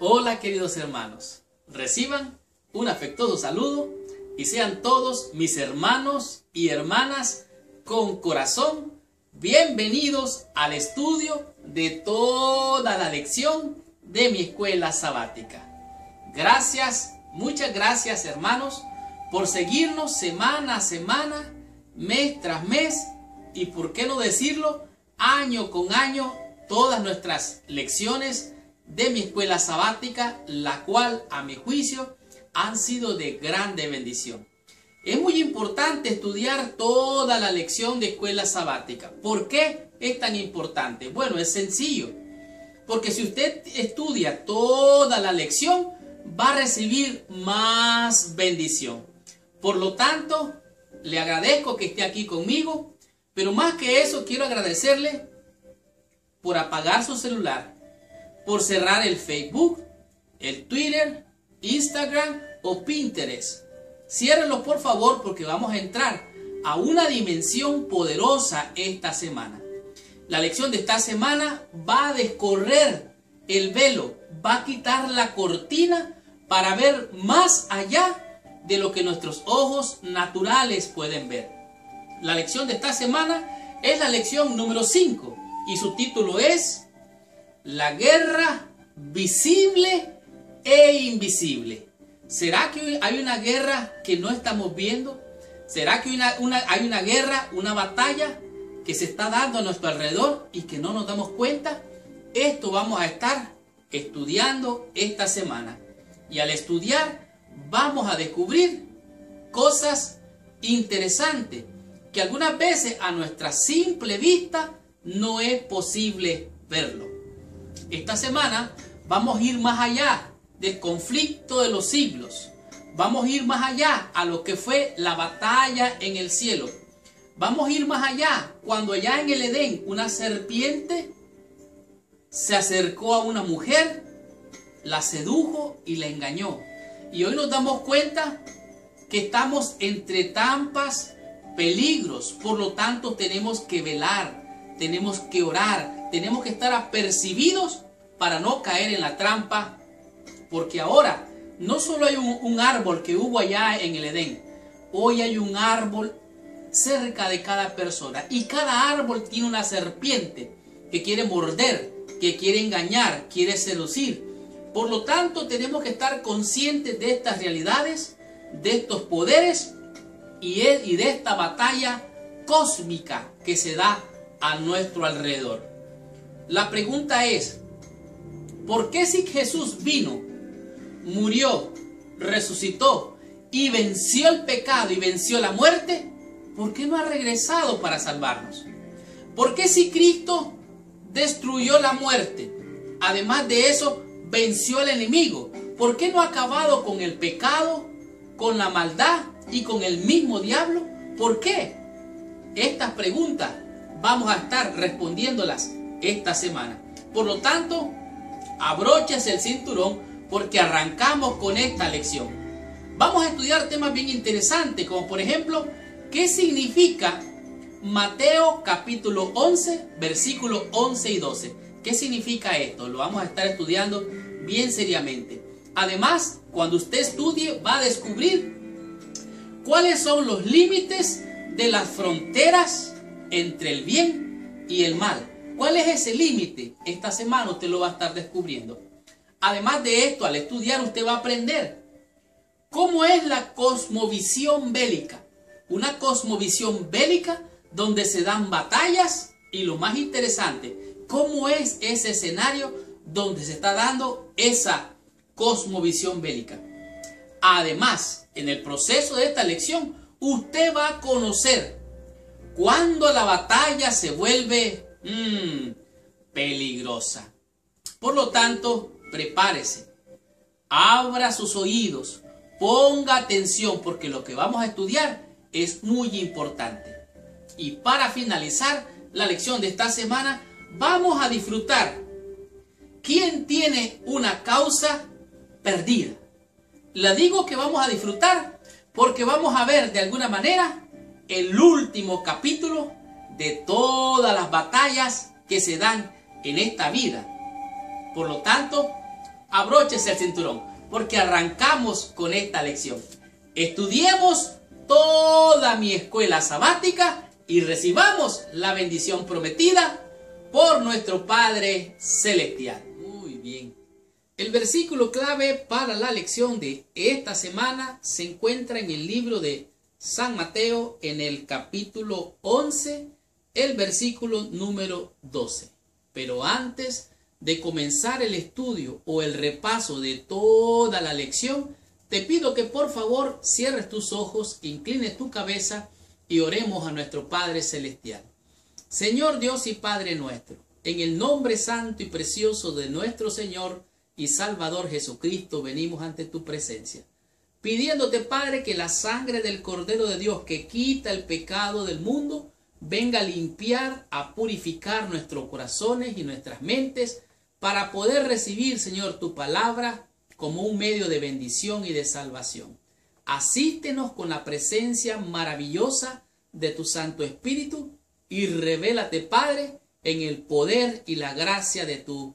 Hola queridos hermanos, reciban un afectuoso saludo y sean todos mis hermanos y hermanas con corazón bienvenidos al estudio de toda la lección de mi escuela sabática. Gracias, muchas gracias hermanos por seguirnos semana a semana, mes tras mes y por qué no decirlo, año con año, todas nuestras lecciones de mi escuela sabática, la cual a mi juicio han sido de grande bendición. Es muy importante estudiar toda la lección de escuela sabática. ¿Por qué es tan importante? Bueno, es sencillo. Porque si usted estudia toda la lección, va a recibir más bendición. Por lo tanto, le agradezco que esté aquí conmigo, pero más que eso quiero agradecerle por apagar su celular, por cerrar el Facebook, el Twitter, Instagram o Pinterest. Ciérrenlos por favor porque vamos a entrar a una dimensión poderosa esta semana. La lección de esta semana va a descorrer el velo, va a quitar la cortina para ver más allá de lo que nuestros ojos naturales pueden ver. La lección de esta semana es la lección número 5 y su título es La guerra visible e invisible. ¿Será que hay una guerra que no estamos viendo? ¿Será que hay una guerra, una batalla que se está dando a nuestro alrededor y que no nos damos cuenta? Esto vamos a estar estudiando esta semana. Y al estudiar vamos a descubrir cosas interesantes que algunas veces a nuestra simple vista no es posible verlo. Esta semana vamos a ir más allá del conflicto de los siglos. Vamos a ir más allá a lo que fue la batalla en el cielo. Vamos a ir más allá cuando allá en el Edén una serpiente se acercó a una mujer, la sedujo y la engañó. Y hoy nos damos cuenta que estamos entre trampas, peligros. Por lo tanto tenemos que velar, tenemos que orar, tenemos que estar apercibidos para no caer en la trampa. Porque ahora no solo hay un árbol que hubo allá en el Edén. Hoy hay un árbol cerca de cada persona. Y cada árbol tiene una serpiente que quiere morder, que quiere engañar, quiere seducir. Por lo tanto tenemos que estar conscientes de estas realidades, de estos poderes y de esta batalla cósmica que se da a nuestro alrededor. La pregunta es, ¿por qué si Jesús vino, murió, resucitó y venció el pecado y venció la muerte, por qué no ha regresado para salvarnos? ¿Por qué si Cristo destruyó la muerte, además de eso venció al enemigo, por qué no ha acabado con el pecado, con la maldad y con el mismo diablo? ¿Por qué? Estas preguntas vamos a estar respondiéndolas esta semana. Por lo tanto, abróchese el cinturón porque arrancamos con esta lección. Vamos a estudiar temas bien interesantes, como por ejemplo, ¿qué significa Mateo capítulo 11, versículos 11 y 12? ¿Qué significa esto? Lo vamos a estar estudiando bien seriamente. Además, cuando usted estudie, va a descubrir cuáles son los límites de las fronteras entre el bien y el mal. ¿Cuál es ese límite? Esta semana usted lo va a estar descubriendo. Además de esto, al estudiar usted va a aprender cómo es la cosmovisión bélica. Una cosmovisión bélica donde se dan batallas y lo más interesante, cómo es ese escenario donde se está dando esa cosmovisión bélica. Además, en el proceso de esta lección, usted va a conocer cuando la batalla se vuelve peligrosa. Por lo tanto, prepárese, abra sus oídos, ponga atención porque lo que vamos a estudiar es muy importante. Y para finalizar la lección de esta semana, vamos a disfrutar ¿quién tiene una causa perdida? Le digo que vamos a disfrutar porque vamos a ver de alguna manera el último capítulo de todas las batallas que se dan en esta vida. Por lo tanto, abróchese el cinturón, porque arrancamos con esta lección. Estudiemos toda mi escuela sabática y recibamos la bendición prometida por nuestro Padre Celestial. Muy bien. El versículo clave para la lección de esta semana se encuentra en el libro de San Mateo, en el capítulo 11, el versículo número 12. Pero antes de comenzar el estudio o el repaso de toda la lección, te pido que por favor cierres tus ojos, inclines tu cabeza y oremos a nuestro Padre Celestial. Señor Dios y Padre nuestro, en el nombre santo y precioso de nuestro Señor y Salvador Jesucristo, venimos ante tu presencia, pidiéndote, Padre, que la sangre del Cordero de Dios que quita el pecado del mundo venga a limpiar, a purificar nuestros corazones y nuestras mentes para poder recibir, Señor, tu palabra como un medio de bendición y de salvación. Asístenos con la presencia maravillosa de tu Santo Espíritu y revélate, Padre, en el poder y la gracia de tu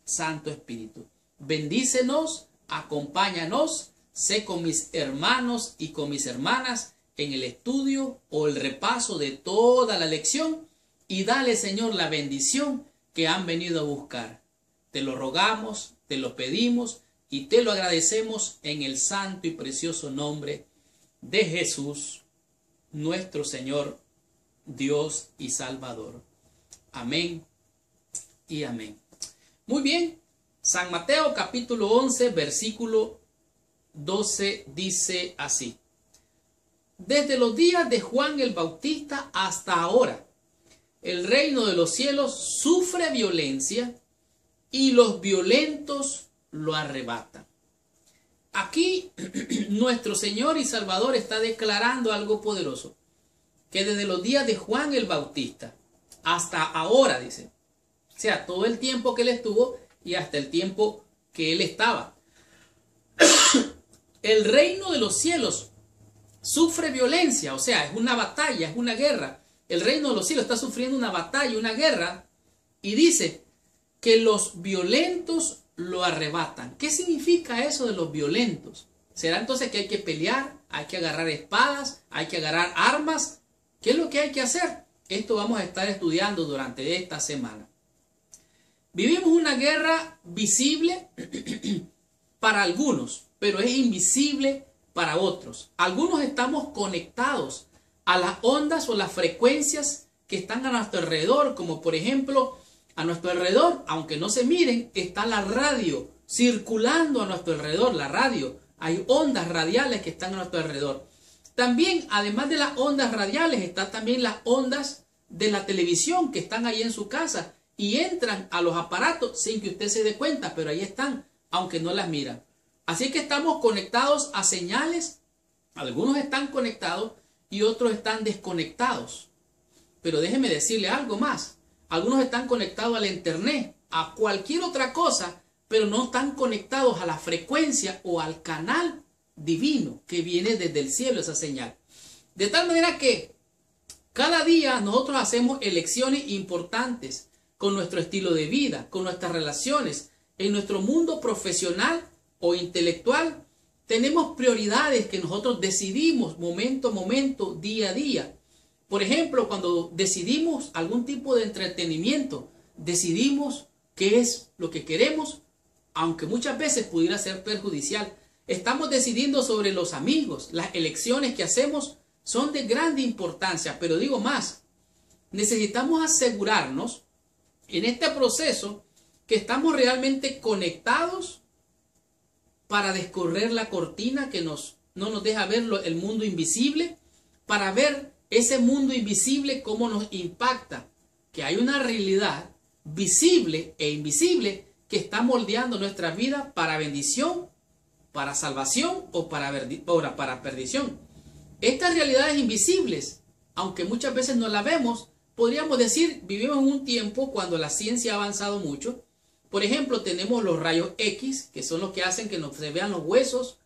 Santo Espíritu. Bendícenos, acompáñanos, sé con mis hermanos y con mis hermanas en el estudio o el repaso de toda la lección y dale, Señor, la bendición que han venido a buscar. Te lo rogamos, te lo pedimos y te lo agradecemos en el santo y precioso nombre de Jesús, nuestro Señor, Dios y Salvador. Amén y amén. Muy bien, San Mateo capítulo 11, versículo 12 dice así: desde los días de Juan el Bautista hasta ahora, el reino de los cielos sufre violencia y los violentos lo arrebatan. Aquí nuestro Señor y Salvador está declarando algo poderoso, que desde los días de Juan el Bautista hasta ahora, dice, o sea, todo el tiempo que él estuvo y hasta el tiempo que él estaba, el reino de los cielos sufre violencia, o sea, es una batalla, es una guerra. El reino de los cielos está sufriendo una batalla, una guerra, y dice que los violentos lo arrebatan. ¿Qué significa eso de los violentos? ¿Será entonces que hay que pelear, hay que agarrar espadas, hay que agarrar armas? ¿Qué es lo que hay que hacer? Esto vamos a estar estudiando durante esta semana. Vivimos una guerra visible para algunos, pero es invisible para otros. Algunos estamos conectados a las ondas o las frecuencias que están a nuestro alrededor, como por ejemplo, a nuestro alrededor, aunque no se miren, está la radio circulando a nuestro alrededor, la radio. Hay ondas radiales que están a nuestro alrededor. También, además de las ondas radiales, están también las ondas de la televisión que están ahí en su casa y entran a los aparatos sin que usted se dé cuenta, pero ahí están, aunque no las miran. Así que estamos conectados a señales. Algunos están conectados y otros están desconectados. Pero déjeme decirle algo más. Algunos están conectados al internet, a cualquier otra cosa, pero no están conectados a la frecuencia o al canal divino que viene desde el cielo, esa señal. De tal manera que cada día nosotros hacemos elecciones importantes con nuestro estilo de vida, con nuestras relaciones, en nuestro mundo profesional o intelectual. Tenemos prioridades que nosotros decidimos momento a momento, día a día. Por ejemplo, cuando decidimos algún tipo de entretenimiento, decidimos qué es lo que queremos, aunque muchas veces pudiera ser perjudicial. Estamos decidiendo sobre los amigos. Las elecciones que hacemos son de grande importancia, pero digo más, necesitamos asegurarnos en este proceso que estamos realmente conectados para descorrer la cortina que no nos deja ver el mundo invisible, para ver ese mundo invisible cómo nos impacta, que hay una realidad visible e invisible que está moldeando nuestra vida para bendición, para salvación o para perdición. Estas realidades invisibles, aunque muchas veces no las vemos, podríamos decir, vivimos en un tiempo cuando la ciencia ha avanzado mucho. Por ejemplo, tenemos los rayos X, que son los que hacen que se vean los huesos.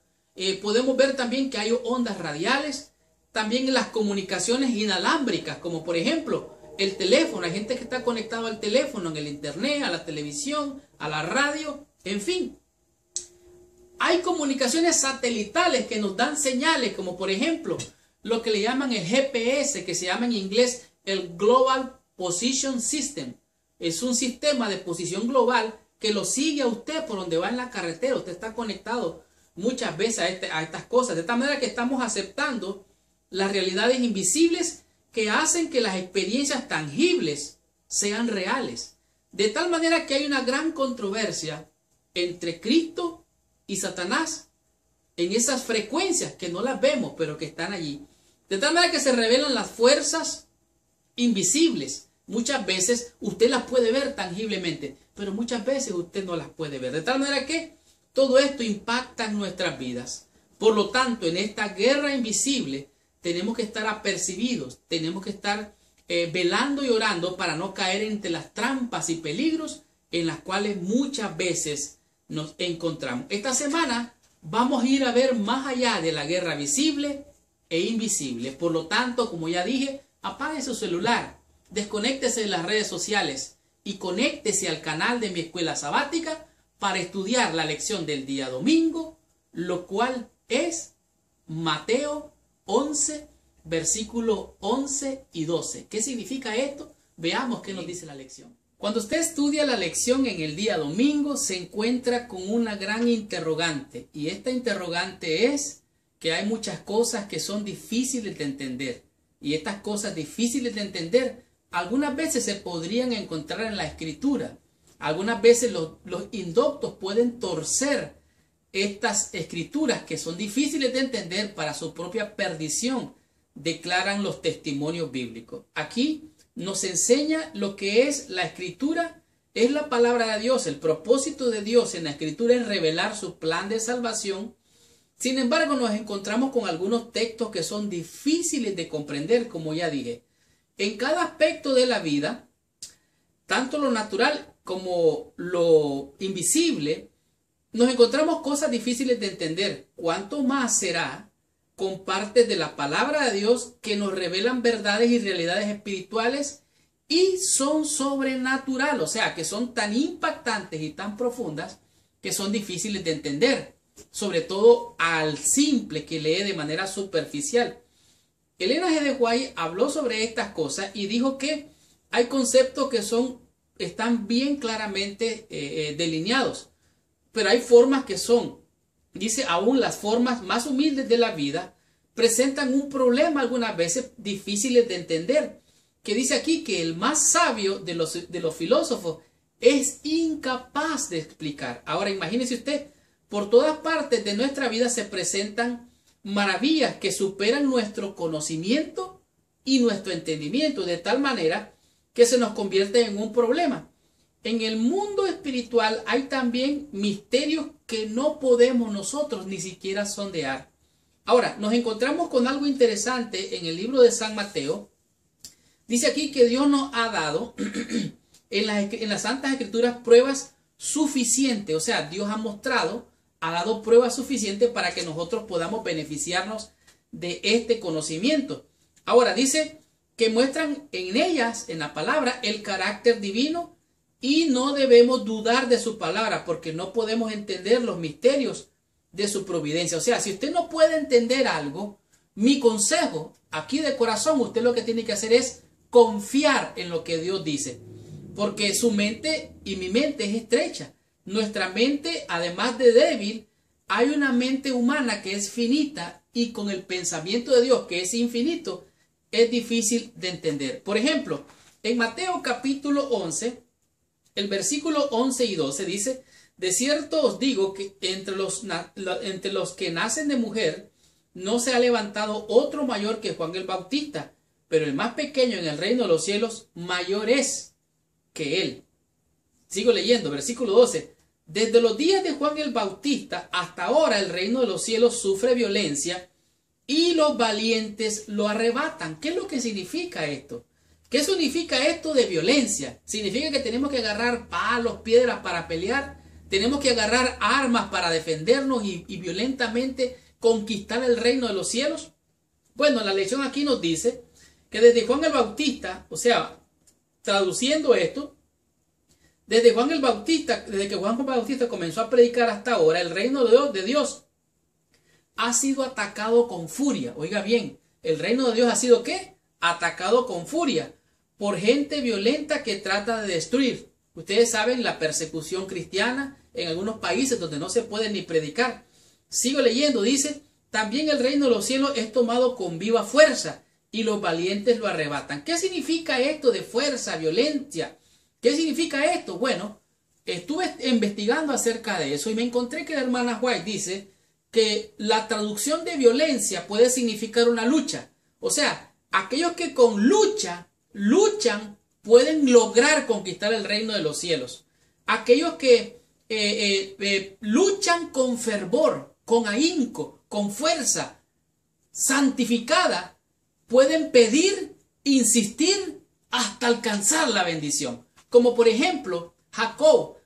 Podemos ver también que hay ondas radiales. También en las comunicaciones inalámbricas, como por ejemplo el teléfono. Hay gente que está conectada al teléfono, en el internet, a la televisión, a la radio, en fin. Hay comunicaciones satelitales que nos dan señales, como por ejemplo lo que le llaman el GPS, que se llama en inglés el Global Position System. Es un sistema de posición global que lo sigue a usted por donde va en la carretera. Usted está conectado muchas veces a estas cosas. De tal manera que estamos aceptando las realidades invisibles que hacen que las experiencias tangibles sean reales. De tal manera que hay una gran controversia entre Cristo y Satanás en esas frecuencias que no las vemos, pero que están allí. De tal manera que se revelan las fuerzas invisibles. Muchas veces usted las puede ver tangiblemente, pero muchas veces usted no las puede ver. De tal manera que todo esto impacta en nuestras vidas. Por lo tanto, en esta guerra invisible tenemos que estar apercibidos, tenemos que estar velando y orando para no caer entre las trampas y peligros en las cuales muchas veces nos encontramos. Esta semana vamos a ir a ver más allá de la guerra visible e invisible. Por lo tanto, como ya dije, apague su celular, desconéctese de las redes sociales y conéctese al canal de mi escuela sabática para estudiar la lección del día domingo, lo cual es Mateo 11, versículos 11 y 12. ¿Qué significa esto? Veamos qué nos dice la lección. Cuando usted estudia la lección en el día domingo, se encuentra con una gran interrogante. Y esta interrogante es que hay muchas cosas que son difíciles de entender. Y estas cosas difíciles de entender, algunas veces se podrían encontrar en la Escritura. Algunas veces los indoctos pueden torcer estas escrituras que son difíciles de entender para su propia perdición, declaran los testimonios bíblicos. Aquí nos enseña lo que es la escritura, es la palabra de Dios. El propósito de Dios en la escritura es revelar su plan de salvación. Sin embargo, nos encontramos con algunos textos que son difíciles de comprender, como ya dije. En cada aspecto de la vida, tanto lo natural como lo invisible, nos encontramos cosas difíciles de entender. ¿Cuánto más será con partes de la palabra de Dios que nos revelan verdades y realidades espirituales y son sobrenatural? O sea, que son tan impactantes y tan profundas que son difíciles de entender, sobre todo al simple que lee de manera superficial. Elena G. de White habló sobre estas cosas y dijo que hay conceptos que están bien claramente delineados, pero hay formas que son, dice, aún las formas más humildes de la vida presentan un problema algunas veces difíciles de entender, que dice aquí que el más sabio de los filósofos es incapaz de explicar. Ahora imagínese usted, por todas partes de nuestra vida se presentan maravillas que superan nuestro conocimiento y nuestro entendimiento, de tal manera que se nos convierte en un problema. En el mundo espiritual hay también misterios que no podemos nosotros ni siquiera sondear. Ahora, nos encontramos con algo interesante en el libro de San Mateo. Dice aquí que Dios nos ha dado en las Santas Escrituras pruebas suficientes. O sea, Dios ha dado pruebas suficientes para que nosotros podamos beneficiarnos de este conocimiento. Ahora, dice que muestran en ellas, en la palabra, el carácter divino. Y no debemos dudar de su palabra porque no podemos entender los misterios de su providencia. O sea, si usted no puede entender algo, mi consejo aquí de corazón, usted lo que tiene que hacer es confiar en lo que Dios dice. Porque su mente y mi mente es estrecha. Nuestra mente, además de débil, hay una mente humana que es finita y con el pensamiento de Dios que es infinito, es difícil de entender. Por ejemplo, en Mateo capítulo 11, el versículo 11 y 12 dice: de cierto os digo que entre los que nacen de mujer no se ha levantado otro mayor que Juan el Bautista, pero el más pequeño en el reino de los cielos mayor es que él. Sigo leyendo, versículo 12. Desde los días de Juan el Bautista hasta ahora el reino de los cielos sufre violencia y los valientes lo arrebatan. ¿Qué es lo que significa esto? ¿Qué significa esto de violencia? Significa que tenemos que agarrar palos, piedras para pelear, tenemos que agarrar armas para defendernos y violentamente conquistar el reino de los cielos. Bueno, la lección aquí nos dice que desde Juan el Bautista, o sea, traduciendo esto, Desde Juan el Bautista, desde que Juan el Bautista comenzó a predicar hasta ahora, el reino de Dios ha sido atacado con furia. Oiga bien, el reino de Dios ha sido ¿qué? Atacado con furia por gente violenta que trata de destruir. Ustedes saben la persecución cristiana en algunos países donde no se puede ni predicar. Sigo leyendo, dice, también el reino de los cielos es tomado con viva fuerza y los valientes lo arrebatan. ¿Qué significa esto de fuerza, violencia? ¿Qué significa esto? Bueno, estuve investigando acerca de eso y me encontré que la hermana White dice que la traducción de violencia puede significar una lucha. O sea, aquellos que con luchan, pueden lograr conquistar el reino de los cielos. Aquellos que luchan con fervor, con ahínco, con fuerza santificada, pueden pedir, insistir hasta alcanzar la bendición. Como por ejemplo, Jacob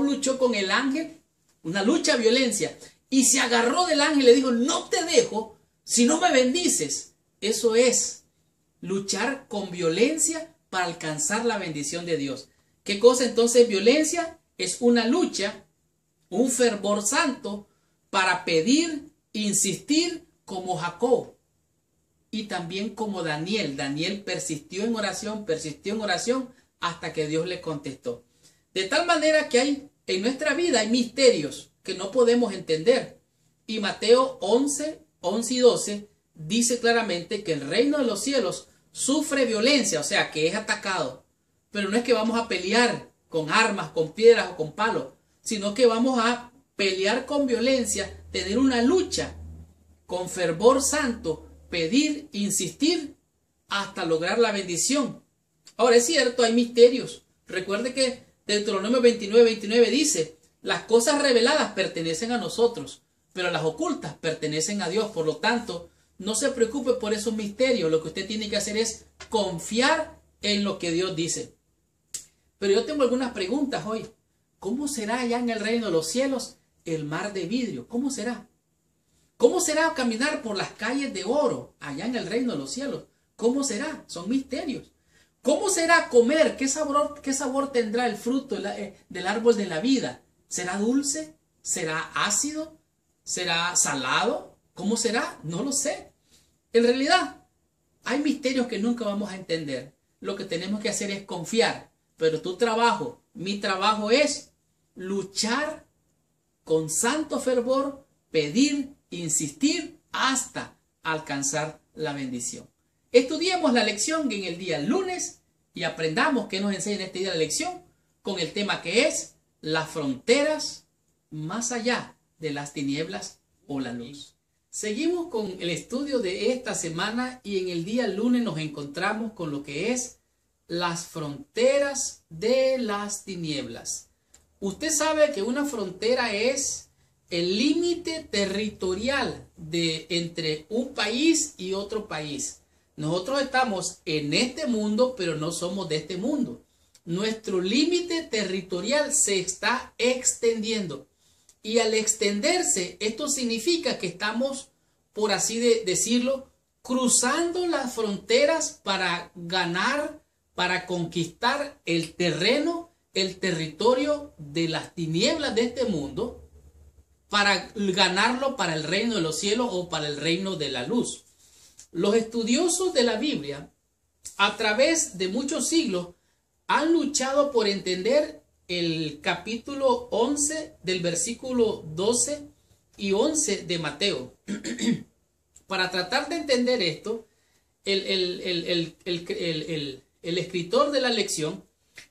luchó con el ángel, una lucha violencia, y se agarró del ángel y le dijo, no te dejo si no me bendices. Eso es luchar con violencia para alcanzar la bendición de Dios. ¿Qué cosa entonces violencia? Es una lucha, un fervor santo para pedir, insistir como Jacob. Y también como Daniel. Daniel persistió en oración hasta que Dios le contestó. De tal manera que en nuestra vida hay misterios que no podemos entender. Y Mateo 11 y 12 dice claramente que el reino de los cielos sufre violencia, o sea, que es atacado. Pero no es que vamos a pelear con armas, con piedras o con palos, sino que vamos a pelear con violencia, tener una lucha con fervor santo, pedir, insistir hasta lograr la bendición. Ahora es cierto, hay misterios. Recuerde que Deuteronomio 29 dice, las cosas reveladas pertenecen a nosotros, pero las ocultas pertenecen a Dios. Por lo tanto, no se preocupe por esos misterios. Lo que usted tiene que hacer es confiar en lo que Dios dice. Pero yo tengo algunas preguntas hoy. ¿Cómo será allá en el reino de los cielos el mar de vidrio? ¿Cómo será? ¿Cómo será caminar por las calles de oro allá en el reino de los cielos? ¿Cómo será? Son misterios. ¿Cómo será comer? ¿Qué sabor tendrá el fruto del árbol de la vida? ¿Será dulce? ¿Será ácido? ¿Será salado? ¿Cómo será? No lo sé. En realidad, hay misterios que nunca vamos a entender. Lo que tenemos que hacer es confiar. Pero mi trabajo es luchar con santo fervor, pedir, insistir hasta alcanzar la bendición. Estudiemos la lección en el día lunes y aprendamos qué nos enseña en este día la lección con el tema que es las fronteras más allá de las tinieblas o la luz. Seguimos con el estudio de esta semana y en el día lunes nos encontramos con lo que es las fronteras de las tinieblas. Usted sabe que una frontera es el límite territorial entre un país y otro país. Nosotros estamos en este mundo, pero no somos de este mundo. Nuestro límite territorial se está extendiendo. Y al extenderse, esto significa que estamos, por así decirlo, cruzando las fronteras para ganar, para conquistar el terreno, el territorio de las tinieblas de este mundo, para ganarlo para el reino de los cielos o para el reino de la luz. Los estudiosos de la Biblia, a través de muchos siglos, han luchado por entender el capítulo 11 del versículo 12 y 11 de Mateo. Para tratar de entender esto, el escritor de la lección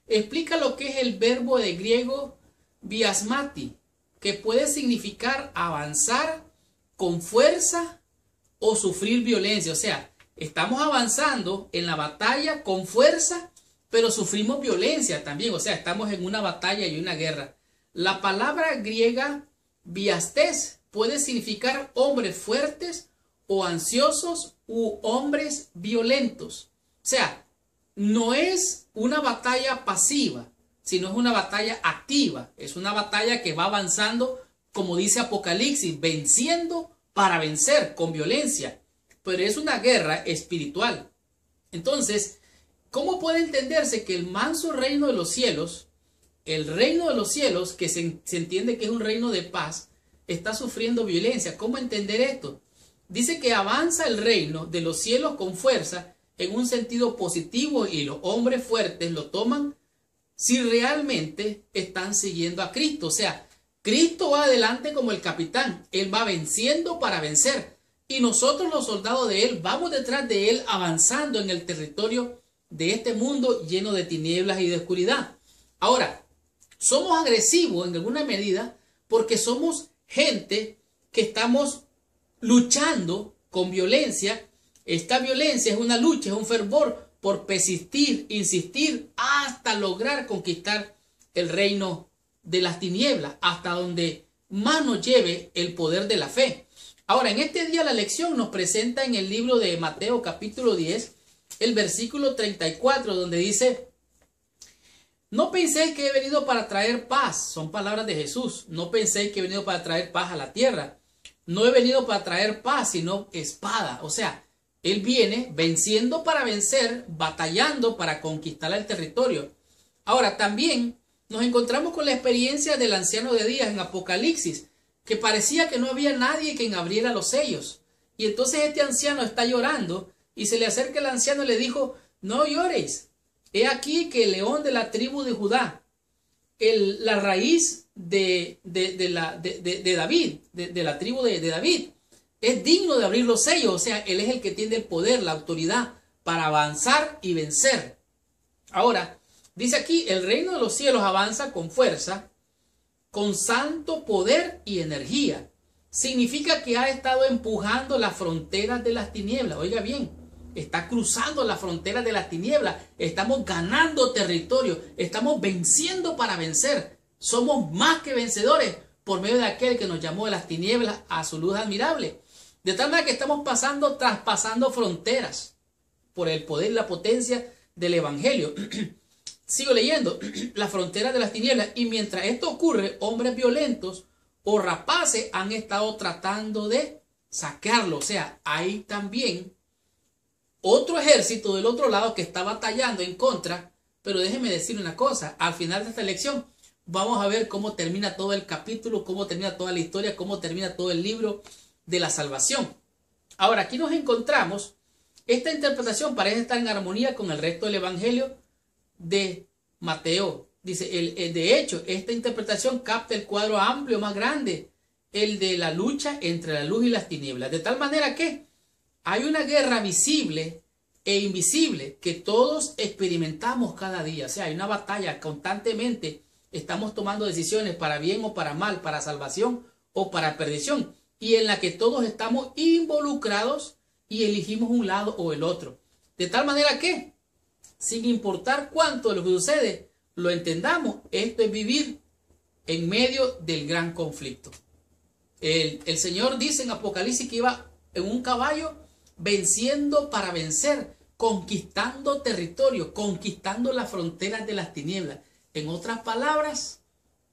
explica lo que es el verbo de griego biasmati, que puede significar avanzar con fuerza o sufrir violencia. O sea, estamos avanzando en la batalla con fuerza, pero sufrimos violencia también. O sea, estamos en una batalla y una guerra. La palabra griega biastes puede significar hombres fuertes o ansiosos u hombres violentos. O sea, no es una batalla pasiva, sino es una batalla activa. Es una batalla que va avanzando, como dice Apocalipsis, venciendo para vencer con violencia. Pero es una guerra espiritual. Entonces, ¿cómo puede entenderse que el manso reino de los cielos el reino de los cielos, que se entiende que es un reino de paz, está sufriendo violencia. ¿Cómo entender esto? Dice que avanza el reino de los cielos con fuerza en un sentido positivo y los hombres fuertes lo toman si realmente están siguiendo a Cristo. O sea, Cristo va adelante como el capitán. Él va venciendo para vencer. Y nosotros los soldados de Él vamos detrás de Él avanzando en el territorio de este mundo lleno de tinieblas y de oscuridad. Ahora, somos agresivos en alguna medida porque somos gente que estamos luchando con violencia. Esta violencia es una lucha, es un fervor por persistir, insistir hasta lograr conquistar el reino de las tinieblas, hasta donde más nos lleve el poder de la fe. Ahora, en este día la lección nos presenta en el libro de Mateo capítulo 10, el versículo 34, donde dice: no penséis que he venido para traer paz. Son palabras de Jesús. No penséis que he venido para traer paz a la tierra. No he venido para traer paz, sino espada. O sea, Él viene venciendo para vencer, batallando para conquistar el territorio. Ahora, también nos encontramos con la experiencia del anciano de días en Apocalipsis, que parecía que no había nadie quien abriera los sellos. Y entonces este anciano está llorando y se le acerca el anciano y le dijo: no lloréis. He aquí que el león de la tribu de Judá, la raíz de David, de la tribu de David, es digno de abrir los sellos. O sea, Él es el que tiene el poder, la autoridad para avanzar y vencer. Ahora, dice aquí, el reino de los cielos avanza con fuerza, con santo poder y energía. Significa que ha estado empujando las fronteras de las tinieblas. Oiga bien, está cruzando las fronteras de las tinieblas. Estamos ganando territorio. Estamos venciendo para vencer. Somos más que vencedores por medio de aquel que nos llamó de las tinieblas a su luz admirable. De tal manera que estamos traspasando fronteras por el poder y la potencia del evangelio. Sigo leyendo: las fronteras de las tinieblas. Y mientras esto ocurre, hombres violentos o rapaces han estado tratando de saquearlo. O sea, hay también otro ejército del otro lado que está batallando en contra. Pero déjeme decir una cosa: al final de esta lección vamos a ver cómo termina todo el capítulo, cómo termina toda la historia, cómo termina todo el libro de la salvación. Ahora, aquí nos encontramos, esta interpretación parece estar en armonía con el resto del evangelio de Mateo. Dice, de hecho, esta interpretación capta el cuadro amplio más grande, el de la lucha entre la luz y las tinieblas. De tal manera que hay una guerra visible e invisible que todos experimentamos cada día. O sea, hay una batalla constantemente. Estamos tomando decisiones para bien o para mal, para salvación o para perdición, y en la que todos estamos involucrados y elegimos un lado o el otro. De tal manera que, sin importar cuánto de lo que sucede lo entendamos, esto es vivir en medio del gran conflicto. El Señor dice en Apocalipsis que iba en un caballo venciendo para vencer, conquistando territorio, conquistando las fronteras de las tinieblas. En otras palabras,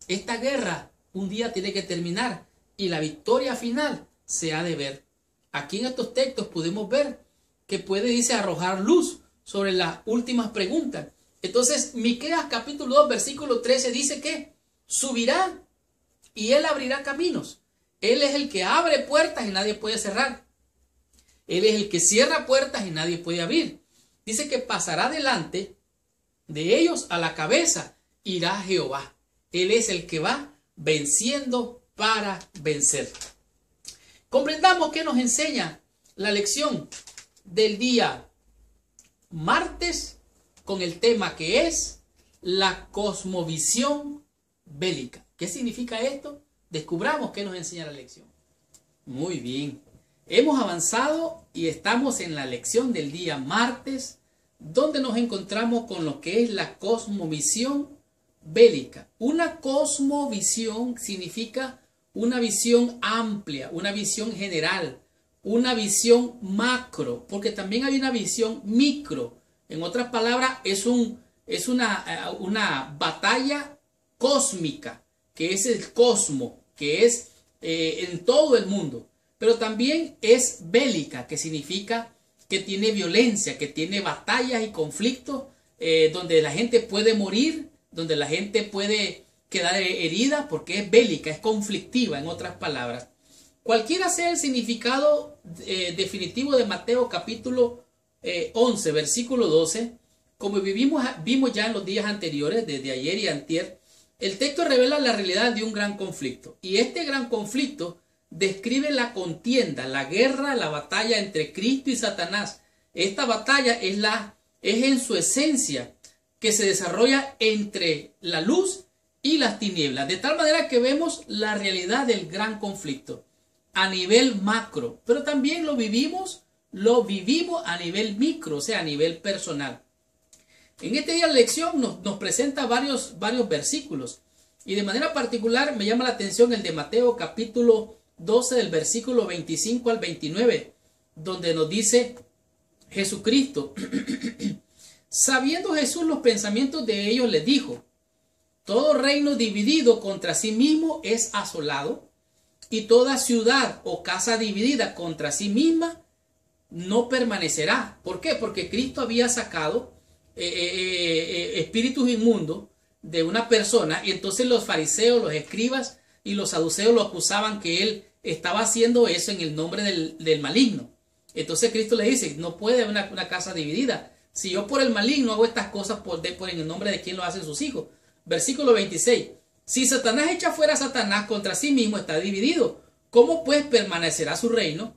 esta guerra un día tiene que terminar y la victoria final se ha de ver. Aquí en estos textos podemos ver que puede, dice, arrojar luz sobre las últimas preguntas. Entonces, Miqueas capítulo 2, versículo 13 dice que subirá y Él abrirá caminos. Él es el que abre puertas y nadie puede cerrar. Él es el que cierra puertas y nadie puede abrir. Dice que pasará delante de ellos, a la cabeza irá Jehová. Él es el que va venciendo para vencer. Comprendamos qué nos enseña la lección del día martes con el tema que es la cosmovisión bélica. ¿Qué significa esto? Descubramos qué nos enseña la lección. Muy bien. Hemos avanzado y estamos en la lección del día martes, donde nos encontramos con lo que es la cosmovisión bélica. Una cosmovisión significa una visión amplia, una visión general, una visión macro, porque también hay una visión micro. En otras palabras, es una batalla cósmica, que es el cosmos, que es en todo el mundo. Pero también es bélica, que significa que tiene violencia, que tiene batallas y conflictos donde la gente puede morir, donde la gente puede quedar herida porque es bélica, es conflictiva, en otras palabras. Cualquiera sea el significado definitivo de Mateo capítulo 11, versículo 12, como vimos ya en los días anteriores, desde ayer y antier, el texto revela la realidad de un gran conflicto. Y este gran conflicto describe la contienda, la guerra, la batalla entre Cristo y Satanás. Esta batalla es en su esencia que se desarrolla entre la luz y las tinieblas. De tal manera que vemos la realidad del gran conflicto a nivel macro, pero también lo vivimos a nivel micro, o sea, a nivel personal. En este día de lección nos presenta varios versículos, y de manera particular me llama la atención el de Mateo capítulo 12 del versículo 25 al 29, donde nos dice Jesucristo: sabiendo Jesús los pensamientos de ellos, les dijo: todo reino dividido contra sí mismo es asolado, y toda ciudad o casa dividida contra sí misma no permanecerá. ¿Por qué? Porque Cristo había sacado espíritus inmundos de una persona, y entonces los fariseos, los escribas y los saduceos lo acusaban que él estaba haciendo eso en el nombre del maligno. Entonces Cristo le dice: no puede haber una casa dividida. Si yo por el maligno hago estas cosas, por en el nombre de quién lo hacen sus hijos. Versículo 26. Si Satanás echa fuera a Satanás, contra sí mismo está dividido. ¿Cómo pues permanecerá su reino?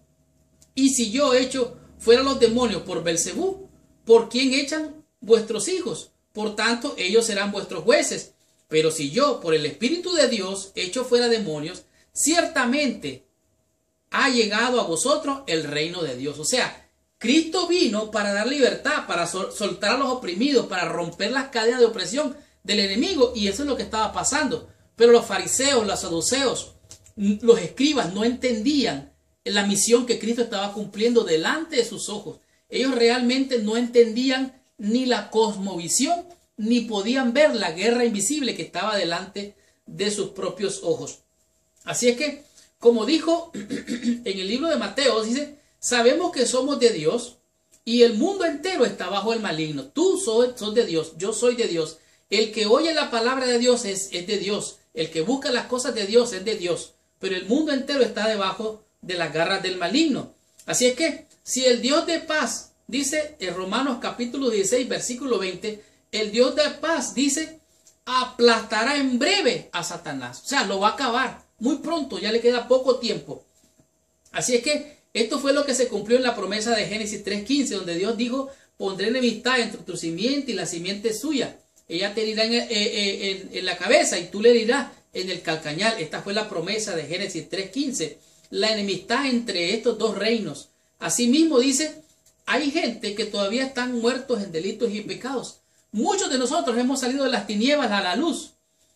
Y si yo echo fuera los demonios por Belcebú, ¿por quién echan vuestros hijos? Por tanto, ellos serán vuestros jueces. Pero si yo, por el Espíritu de Dios, echo fuera demonios, ciertamente ha llegado a vosotros el reino de Dios. O sea, Cristo vino para dar libertad, para soltar a los oprimidos, para romper las cadenas de opresión del enemigo, y eso es lo que estaba pasando. Pero los fariseos, los saduceos, los escribas no entendían la misión que Cristo estaba cumpliendo delante de sus ojos. Ellos realmente no entendían ni la cosmovisión, ni podían ver la guerra invisible que estaba delante de sus propios ojos. Así es que, como dijo en el libro de Mateo, dice: sabemos que somos de Dios y el mundo entero está bajo el maligno. Tú sos de Dios, yo soy de Dios. El que oye la palabra de Dios es de Dios. El que busca las cosas de Dios es de Dios. Pero el mundo entero está debajo de las garras del maligno. Así es que, si el Dios de paz, dice en Romanos capítulo 16, versículo 20, el Dios de paz dice: aplastará en breve a Satanás. O sea, lo va a acabar muy pronto, ya le queda poco tiempo. Así es que esto fue lo que se cumplió en la promesa de Génesis 3:15, donde Dios dijo: pondré enemistad entre tu simiente y la simiente suya. Ella te herirá en la cabeza y tú le herirás en el calcañar. Esta fue la promesa de Génesis 3:15. La enemistad entre estos dos reinos. Asimismo dice: hay gente que todavía están muertos en delitos y pecados. Muchos de nosotros hemos salido de las tinieblas a la luz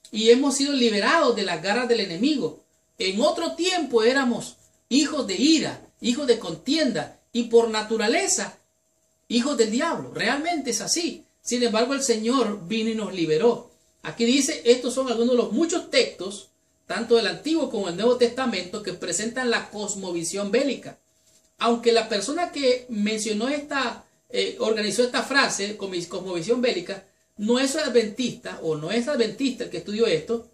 y hemos sido liberados de las garras del enemigo. En otro tiempo éramos hijos de ira, hijos de contienda y por naturaleza hijos del diablo. Realmente es así. Sin embargo, el Señor vino y nos liberó. Aquí dice: estos son algunos de los muchos textos, tanto del Antiguo como del Nuevo Testamento, que presentan la cosmovisión bélica. Aunque la persona que mencionó organizó esta frase, cosmovisión bélica, no es adventista, o no es adventista el que estudió esto.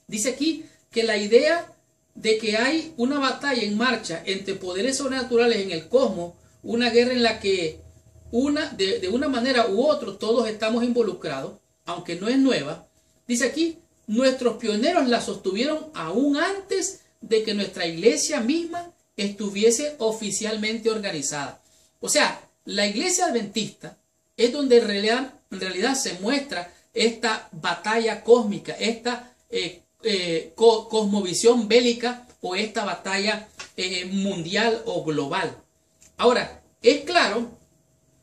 Dice aquí que la idea de que hay una batalla en marcha entre poderes sobrenaturales en el cosmos, una guerra en la que de una manera u otra todos estamos involucrados, aunque no es nueva. Dice aquí: nuestros pioneros la sostuvieron aún antes de que nuestra iglesia misma estuviese oficialmente organizada. O sea, la iglesia adventista es donde en realidad se muestra esta batalla cósmica, esta cosmovisión bélica, o esta batalla mundial o global. Ahora, es claro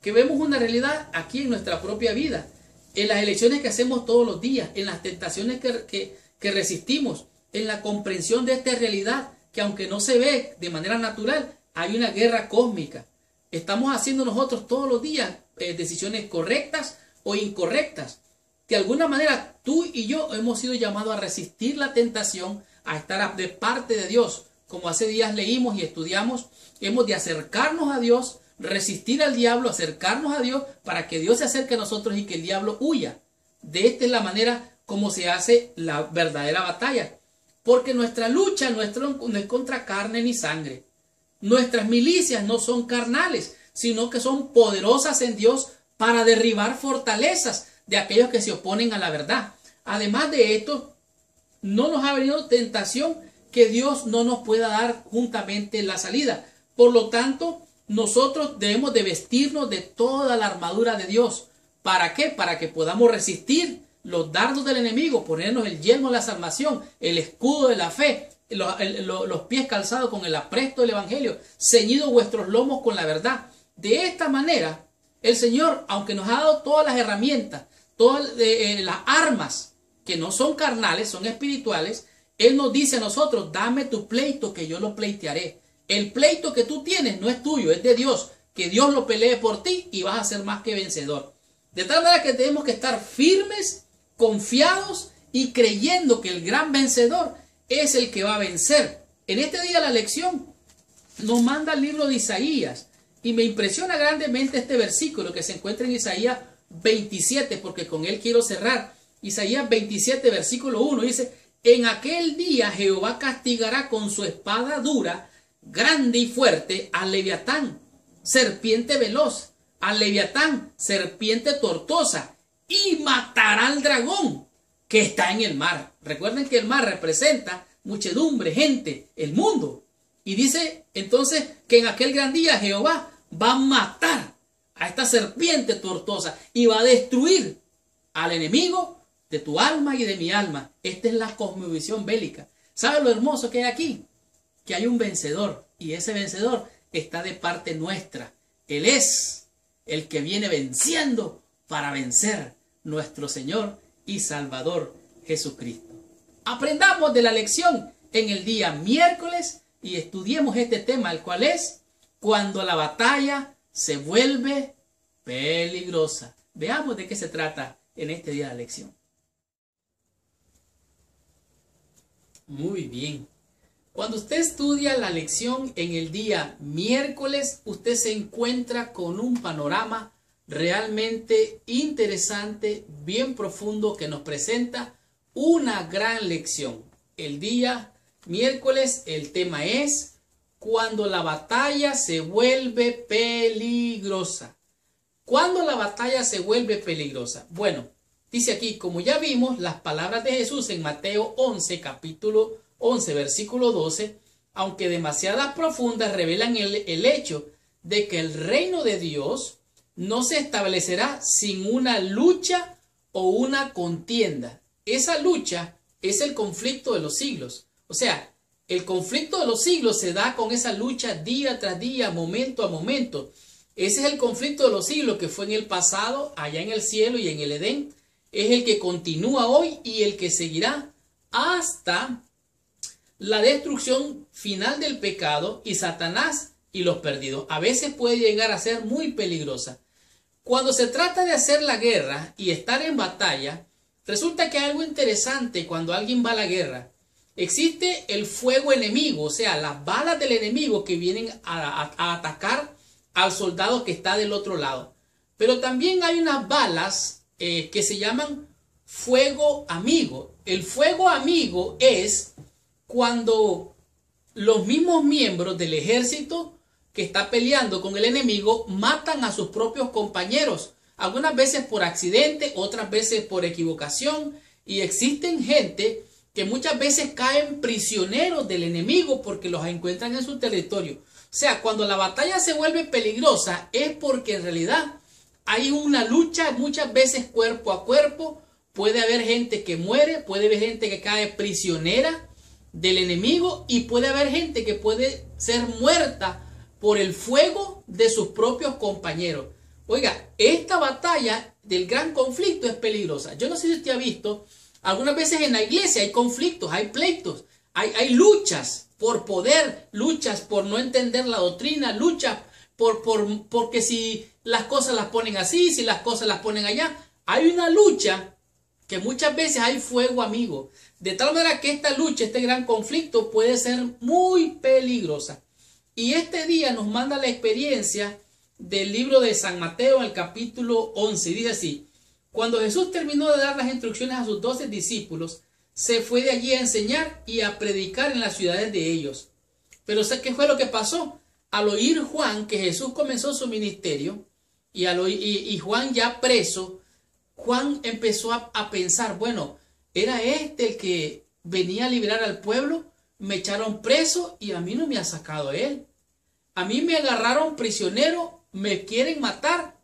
que vemos una realidad aquí en nuestra propia vida, en las elecciones que hacemos todos los días, en las tentaciones que resistimos, en la comprensión de esta realidad, que aunque no se ve de manera natural, hay una guerra cósmica. Estamos haciendo nosotros todos los días decisiones correctas o incorrectas. De alguna manera, tú y yo hemos sido llamados a resistir la tentación, a estar de parte de Dios. Como hace días leímos y estudiamos, hemos de acercarnos a Dios, resistir al diablo, acercarnos a Dios para que Dios se acerque a nosotros y que el diablo huya. De esta es la manera como se hace la verdadera batalla. Porque nuestra lucha no es contra carne ni sangre. Nuestras milicias no son carnales, sino que son poderosas en Dios para derribar fortalezas de aquellos que se oponen a la verdad. Además de esto, no nos ha venido tentación que Dios no nos pueda dar juntamente la salida. Por lo tanto, nosotros debemos de vestirnos de toda la armadura de Dios. ¿Para qué? Para que podamos resistir los dardos del enemigo, ponernos el yelmo de la salvación, el escudo de la fe, los pies calzados con el apresto del evangelio, ceñidos vuestros lomos con la verdad. De esta manera, el Señor, aunque nos ha dado todas las herramientas, todas las armas que no son carnales, son espirituales, Él nos dice a nosotros: dame tu pleito que yo lo pleitearé. El pleito que tú tienes no es tuyo, es de Dios. Que Dios lo pelee por ti y vas a ser más que vencedor. De tal manera que tenemos que estar firmes, confiados y creyendo que el gran vencedor es el que va a vencer. En este día la lección nos manda el libro de Isaías y me impresiona grandemente este versículo que se encuentra en Isaías 27, porque con él quiero cerrar. Isaías 27 versículo 1 dice: en aquel día Jehová castigará con su espada dura, grande y fuerte, al Leviatán, serpiente veloz, al Leviatán, serpiente tortosa, y matará al dragón que está en el mar. Recuerden que el mar representa muchedumbre, gente, el mundo. Y dice entonces que en aquel gran día Jehová va a matar a esta serpiente tortosa y va a destruir al enemigo de tu alma y de mi alma. Esta es la cosmovisión bélica. ¿Sabe lo hermoso que hay aquí? Que hay un vencedor, y ese vencedor está de parte nuestra. Él es el que viene venciendo para vencer, nuestro Señor y Salvador Jesucristo. Aprendamos de la lección en el día miércoles y estudiemos este tema, el cual es cuando la batalla se vuelve peligrosa. Veamos de qué se trata en este día de la lección. Muy bien. Cuando usted estudia la lección en el día miércoles, usted se encuentra con un panorama realmente interesante, bien profundo, que nos presenta una gran lección. El día miércoles el tema es cuando la batalla se vuelve peligrosa. ¿Cuándo la batalla se vuelve peligrosa? Bueno, dice aquí, como ya vimos, las palabras de Jesús en Mateo 11, capítulo 11, versículo 12, aunque demasiadas profundas, revelan el hecho de que el reino de Dios no se establecerá sin una lucha o una contienda. Esa lucha es el conflicto de los siglos. O sea, el conflicto de los siglos se da con esa lucha día tras día, momento a momento. Ese es el conflicto de los siglos que fue en el pasado, allá en el cielo y en el Edén. Es el que continúa hoy y el que seguirá hasta la destrucción final del pecado y Satanás y los perdidos. A veces puede llegar a ser muy peligrosa. Cuando se trata de hacer la guerra y estar en batalla, resulta que hay algo interesante cuando alguien va a la guerra. Existe el fuego enemigo, o sea, las balas del enemigo que vienen a atacar al soldado que está del otro lado. Pero también hay unas balas que se llaman fuego amigo. El fuego amigo es cuando los mismos miembros del ejército que está peleando con el enemigo matan a sus propios compañeros, algunas veces por accidente, otras veces por equivocación, y existen gente que muchas veces caen prisioneros del enemigo porque los encuentran en su territorio. O sea, cuando la batalla se vuelve peligrosa es porque en realidad hay una lucha muchas veces cuerpo a cuerpo. Puede haber gente que muere, puede haber gente que cae prisionera del enemigo y puede haber gente que puede ser muerta por el fuego de sus propios compañeros. Oiga, esta batalla del gran conflicto es peligrosa. Yo no sé si usted ha visto, algunas veces en la iglesia hay conflictos, hay pleitos, hay luchas por poder, luchas por no entender la doctrina, luchas porque si las cosas las ponen así, si las cosas las ponen allá. Hay una lucha que muchas veces hay fuego amigo. De tal manera que esta lucha, este gran conflicto puede ser muy peligrosa. Y este día nos manda la experiencia del libro de San Mateo en el capítulo 11. Dice así: Cuando Jesús terminó de dar las instrucciones a sus 12 discípulos, se fue de allí a enseñar y a predicar en las ciudades de ellos. Pero ¿qué fue lo que pasó? Al oír Juan que Jesús comenzó su ministerio y Juan ya preso, Juan empezó a pensar, bueno, ¿era este el que venía a liberar al pueblo? Me echaron preso y a mí no me ha sacado él. A mí me agarraron prisionero, me quieren matar.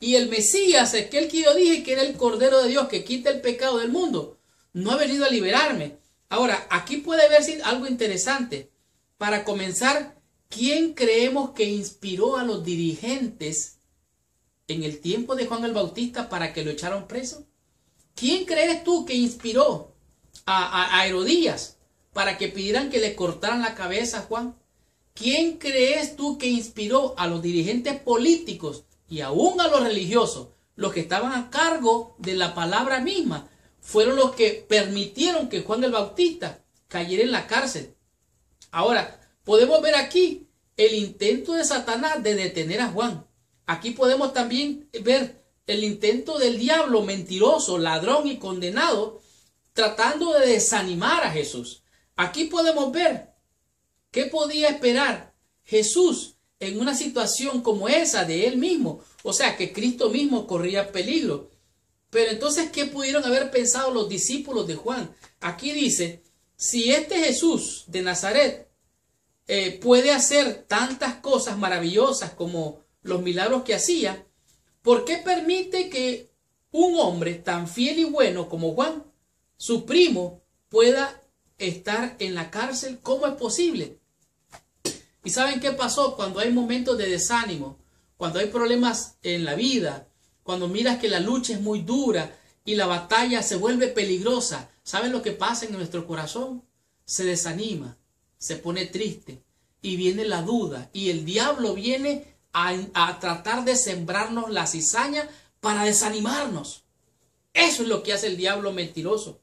Y el Mesías, aquel que yo dije que era el Cordero de Dios que quita el pecado del mundo, no ha venido a liberarme. Ahora, aquí puede verse algo interesante. Para comenzar, ¿quién creemos que inspiró a los dirigentes en el tiempo de Juan el Bautista para que lo echaron preso? ¿Quién crees tú que inspiró a Herodías para que pidieran que le cortaran la cabeza a Juan? ¿Quién crees tú que inspiró a los dirigentes políticos y aún a los religiosos, los que estaban a cargo de la palabra misma? Fueron los que permitieron que Juan el Bautista cayera en la cárcel. Ahora, podemos ver aquí el intento de Satanás de detener a Juan. Aquí podemos también ver el intento del diablo mentiroso, ladrón y condenado, tratando de desanimar a Jesús. Aquí podemos ver qué podía esperar Jesús en una situación como esa de él mismo. O sea, que Cristo mismo corría peligro. Pero entonces, ¿qué pudieron haber pensado los discípulos de Juan? Aquí dice, si este Jesús de Nazaret puede hacer tantas cosas maravillosas como los milagros que hacía, ¿por qué permite que un hombre tan fiel y bueno como Juan, su primo, pueda estar en la cárcel? ¿Cómo es posible? ¿Y saben qué pasó? Cuando hay momentos de desánimo, cuando hay problemas en la vida, cuando miras que la lucha es muy dura y la batalla se vuelve peligrosa, ¿saben lo que pasa en nuestro corazón? Se desanima, se pone triste y viene la duda y el diablo viene a tratar de sembrarnos la cizaña para desanimarnos. Eso es lo que hace el diablo mentiroso.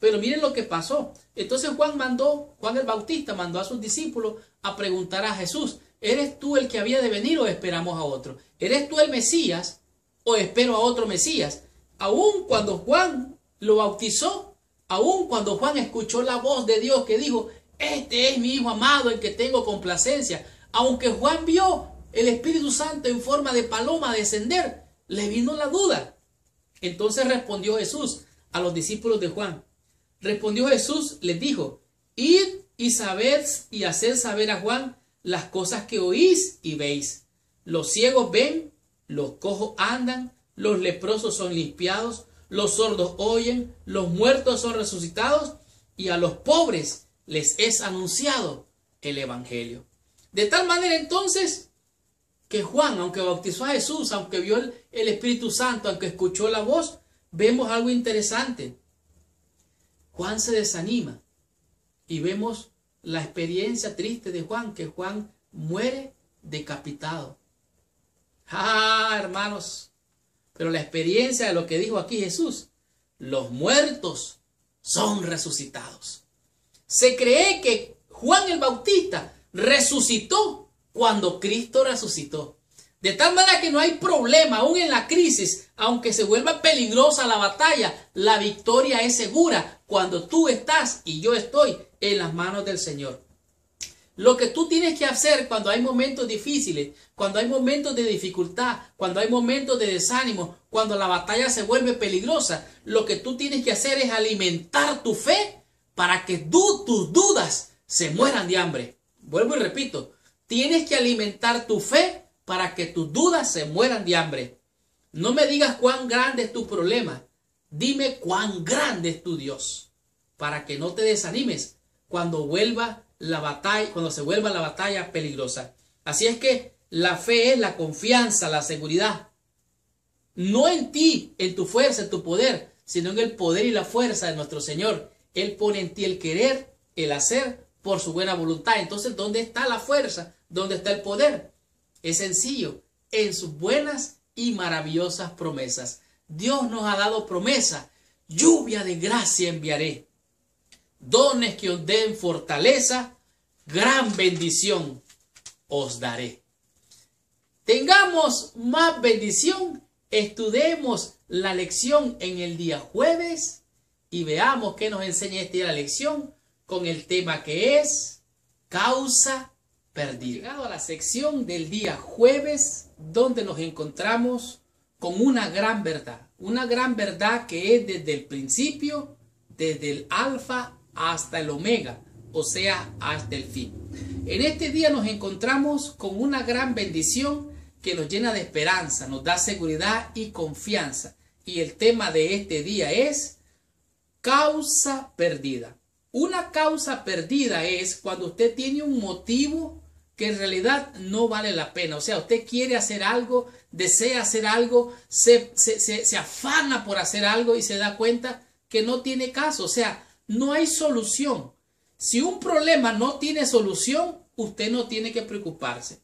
Pero miren lo que pasó. Entonces Juan el Bautista mandó a sus discípulos a preguntar a Jesús, ¿eres tú el que había de venir o esperamos a otro? ¿Eres tú el Mesías o espero a otro Mesías? Aún cuando Juan lo bautizó, aún cuando Juan escuchó la voz de Dios que dijo, este es mi Hijo amado en que tengo complacencia, aunque Juan vio el Espíritu Santo en forma de paloma descender, le vino la duda. Entonces respondió Jesús a los discípulos de Juan. Respondió Jesús, les dijo, id y sabed y hacer saber a Juan las cosas que oís y veis. Los ciegos ven, los cojos andan, los leprosos son limpiados, los sordos oyen, los muertos son resucitados y a los pobres les es anunciado el Evangelio. De tal manera entonces que Juan, aunque bautizó a Jesús, aunque vio el Espíritu Santo, aunque escuchó la voz, vemos algo interesante. Juan se desanima y vemos la experiencia triste de Juan, que Juan muere decapitado. Hermanos, pero la experiencia de lo que dijo aquí Jesús, los muertos son resucitados. Se cree que Juan el Bautista resucitó cuando Cristo resucitó. De tal manera que no hay problema, aún en la crisis, aunque se vuelva peligrosa la batalla, la victoria es segura cuando tú estás y yo estoy en las manos del Señor. Lo que tú tienes que hacer cuando hay momentos difíciles, cuando hay momentos de dificultad, cuando hay momentos de desánimo, cuando la batalla se vuelve peligrosa, lo que tú tienes que hacer es alimentar tu fe para que tus dudas se mueran de hambre. Vuelvo y repito, tienes que alimentar tu fe para que tus dudas se mueran de hambre. No me digas cuán grande es tu problema, dime cuán grande es tu Dios, para que no te desanimes cuando se vuelva la batalla peligrosa. Así es que la fe es la confianza, la seguridad, no en ti, en tu fuerza, en tu poder, sino en el poder y la fuerza de nuestro Señor. Él pone en ti el querer, el hacer por su buena voluntad. Entonces, ¿dónde está la fuerza? ¿Dónde está el poder? Es sencillo, en sus buenas y maravillosas promesas. Dios nos ha dado promesa, lluvia de gracia enviaré, dones que os den fortaleza, gran bendición os daré. Tengamos más bendición, estudiemos la lección en el día jueves y veamos qué nos enseña este día la lección con el tema que es causa perdida. Llegado a la sección del día jueves, donde nos encontramos con una gran verdad que es desde el principio, desde el alfa hasta el omega, o sea, hasta el fin. En este día nos encontramos con una gran bendición que nos llena de esperanza, nos da seguridad y confianza. Y el tema de este día es causa perdida. Una causa perdida es cuando usted tiene un motivo que en realidad no vale la pena. O sea, usted quiere hacer algo, desea hacer algo, se afana por hacer algo y se da cuenta que no tiene caso. O sea, no hay solución. Si un problema no tiene solución, usted no tiene que preocuparse.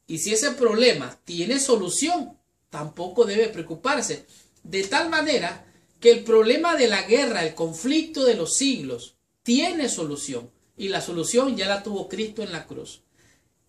Y si ese problema tiene solución, tampoco debe preocuparse. De tal manera que el problema de la guerra, el conflicto de los siglos, tiene solución. Y la solución ya la tuvo Cristo en la cruz.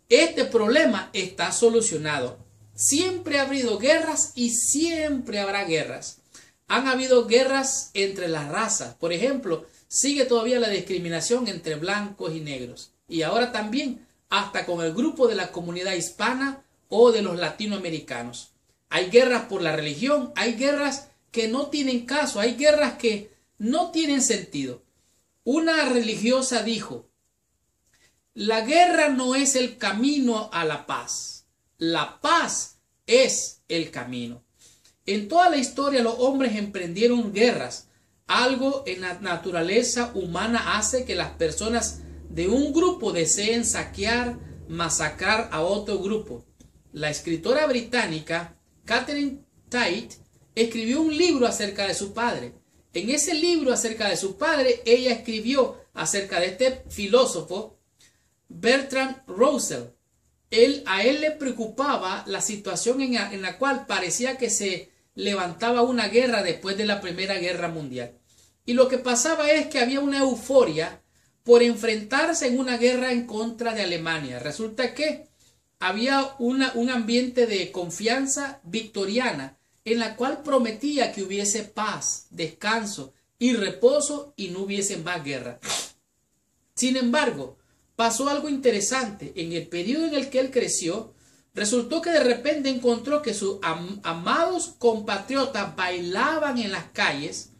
Este problema está solucionado. Siempre ha habido guerras y siempre habrá guerras. Han habido guerras entre las razas. Por ejemplo, sigue todavía la discriminación entre blancos y negros. Y ahora también hasta con el grupo de la comunidad hispana o de los latinoamericanos. Hay guerras por la religión, hay guerras que no tienen caso, hay guerras que no tienen sentido. Una religiosa dijo: la guerra no es el camino a la paz, la paz es el camino. En toda la historia los hombres emprendieron guerras. Algo en la naturaleza humana hace que las personas de un grupo deseen saquear, masacrar a otro grupo. La escritora británica Catherine Tate escribió un libro acerca de su padre. En ese libro acerca de su padre, ella escribió acerca de este filósofo Bertrand Russell. A él le preocupaba la situación en la cual parecía que se levantaba una guerra después de la Primera Guerra Mundial. Y lo que pasaba es que había una euforia por enfrentarse en una guerra en contra de Alemania. Resulta que había un ambiente de confianza victoriana en la cual prometía que hubiese paz, descanso y reposo y no hubiese más guerra. Sin embargo, pasó algo interesante. En el periodo en el que él creció, resultó que de repente encontró que sus amados compatriotas bailaban en las calles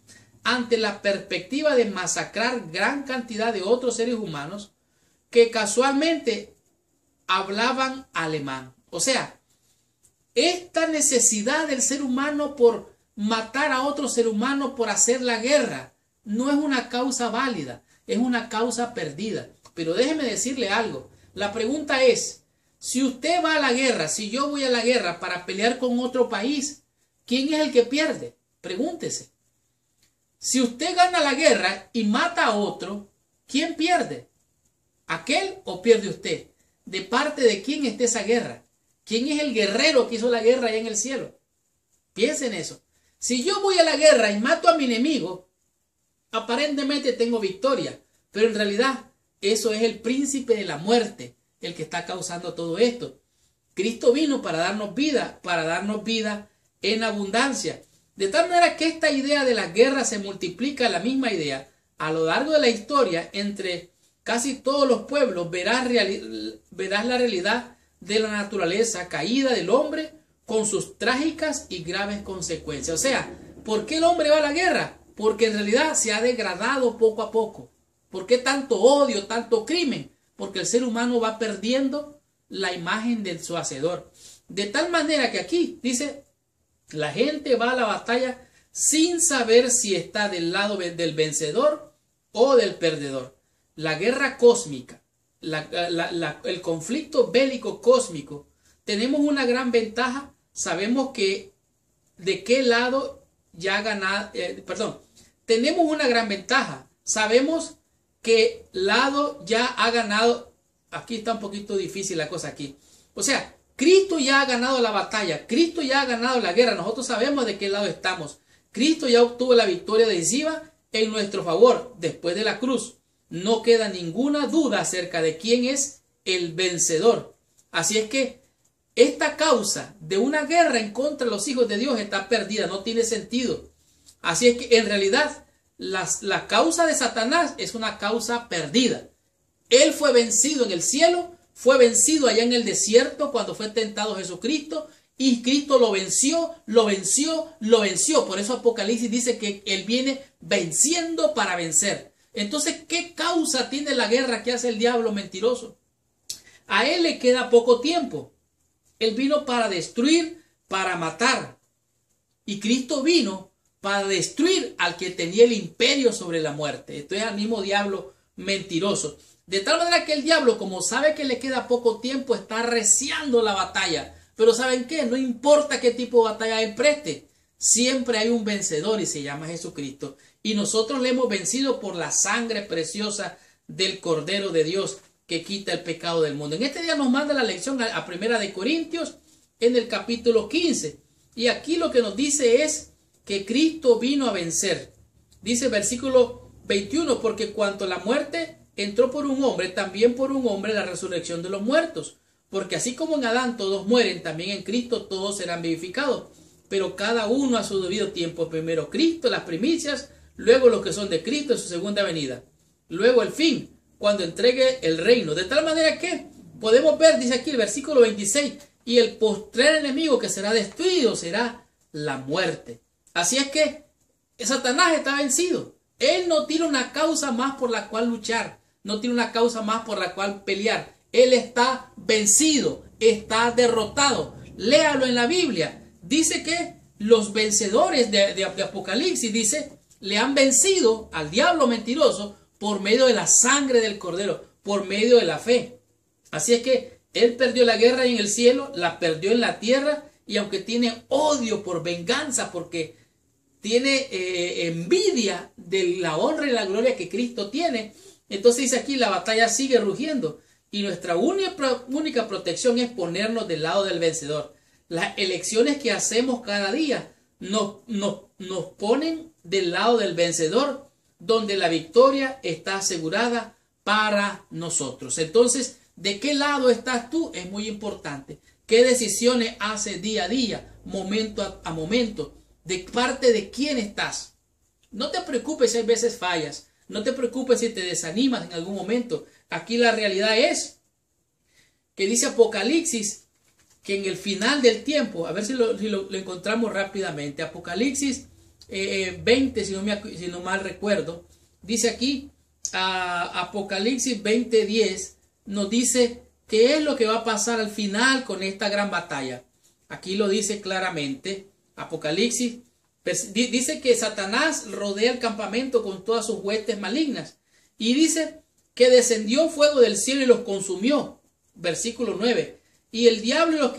ante la perspectiva de masacrar gran cantidad de otros seres humanos que casualmente hablaban alemán. O sea, esta necesidad del ser humano por matar a otro ser humano, por hacer la guerra, no es una causa válida, es una causa perdida. Pero déjeme decirle algo. La pregunta es, si usted va a la guerra, si yo voy a la guerra para pelear con otro país, ¿quién es el que pierde? Pregúntese. Si usted gana la guerra y mata a otro, ¿quién pierde? ¿Aquel o pierde usted? ¿De parte de quién está esa guerra? ¿Quién es el guerrero que hizo la guerra allá en el cielo? Piensen en eso. Si yo voy a la guerra y mato a mi enemigo, aparentemente tengo victoria, pero en realidad eso es el príncipe de la muerte, el que está causando todo esto. Cristo vino para darnos vida en abundancia. De tal manera que esta idea de la guerra se multiplica, la misma idea a lo largo de la historia entre casi todos los pueblos. Verás la realidad de la naturaleza caída del hombre con sus trágicas y graves consecuencias. O sea, ¿por qué el hombre va a la guerra? Porque en realidad se ha degradado poco a poco. ¿Por qué tanto odio, tanto crimen? Porque el ser humano va perdiendo la imagen de su hacedor. De tal manera que aquí dice, la gente va a la batalla sin saber si está del lado del vencedor o del perdedor. La guerra cósmica, el conflicto bélico cósmico, tenemos una gran ventaja. Sabemos que de qué lado ya ha ganado, tenemos una gran ventaja. Sabemos qué lado ya ha ganado. Aquí está un poquito difícil la cosa aquí. O sea, Cristo ya ha ganado la batalla, Cristo ya ha ganado la guerra, nosotros sabemos de qué lado estamos. Cristo ya obtuvo la victoria decisiva en nuestro favor después de la cruz. No queda ninguna duda acerca de quién es el vencedor. Así es que esta causa de una guerra en contra de los hijos de Dios está perdida, no tiene sentido. Así es que en realidad la causa de Satanás es una causa perdida. Él fue vencido en el cielo, fue vencido allá en el desierto cuando fue tentado Jesucristo, y Cristo lo venció, lo venció, lo venció. Por eso Apocalipsis dice que Él viene venciendo para vencer. Entonces, ¿qué causa tiene la guerra que hace el diablo mentiroso? A él le queda poco tiempo. Él vino para destruir, para matar. Y Cristo vino para destruir al que tenía el imperio sobre la muerte. Esto es al mismo diablo mentiroso. De tal manera que el diablo, como sabe que le queda poco tiempo, está arreciando la batalla. Pero ¿saben qué? No importa qué tipo de batalla él preste. Siempre hay un vencedor y se llama Jesucristo. Y nosotros le hemos vencido por la sangre preciosa del Cordero de Dios que quita el pecado del mundo. En este día nos manda la lección a Primera de Corintios en el capítulo 15. Y aquí lo que nos dice es que Cristo vino a vencer. Dice el versículo 21, porque cuanto la muerte entró por un hombre, también por un hombre la resurrección de los muertos. Porque así como en Adán todos mueren, también en Cristo todos serán vivificados. Pero cada uno a su debido tiempo. Primero Cristo, las primicias, luego los que son de Cristo en su segunda venida. Luego el fin, cuando entregue el reino. De tal manera que podemos ver, dice aquí el versículo 26, y el postrer enemigo que será destruido será la muerte. Así es que Satanás está vencido. Él no tiene una causa más por la cual luchar. No tiene una causa más por la cual pelear. Él está vencido, está derrotado. Léalo en la Biblia. Dice que los vencedores de Apocalipsis, dice, le han vencido al diablo mentiroso por medio de la sangre del Cordero, por medio de la fe. Así es que él perdió la guerra en el cielo, la perdió en la tierra, y aunque tiene odio por venganza, porque tiene envidia de la honra y la gloria que Cristo tiene, entonces dice aquí, la batalla sigue rugiendo. Y nuestra única protección es ponernos del lado del vencedor. Las elecciones que hacemos cada día nos ponen del lado del vencedor, donde la victoria está asegurada para nosotros. Entonces, ¿de qué lado estás tú? Es muy importante. ¿Qué decisiones haces día a día, momento a momento? ¿De parte de quién estás? No te preocupes si hay veces fallas. No te preocupes si te desanimas en algún momento. Aquí la realidad es que dice Apocalipsis que en el final del tiempo, a ver si lo encontramos rápidamente, Apocalipsis 20, si no mal recuerdo, dice aquí, Apocalipsis 20:10, nos dice qué es lo que va a pasar al final con esta gran batalla. Aquí lo dice claramente, Apocalipsis, dice que Satanás rodea el campamento con todas sus huestes malignas, y dice que descendió fuego del cielo y los consumió. Versículo 9. Y el diablo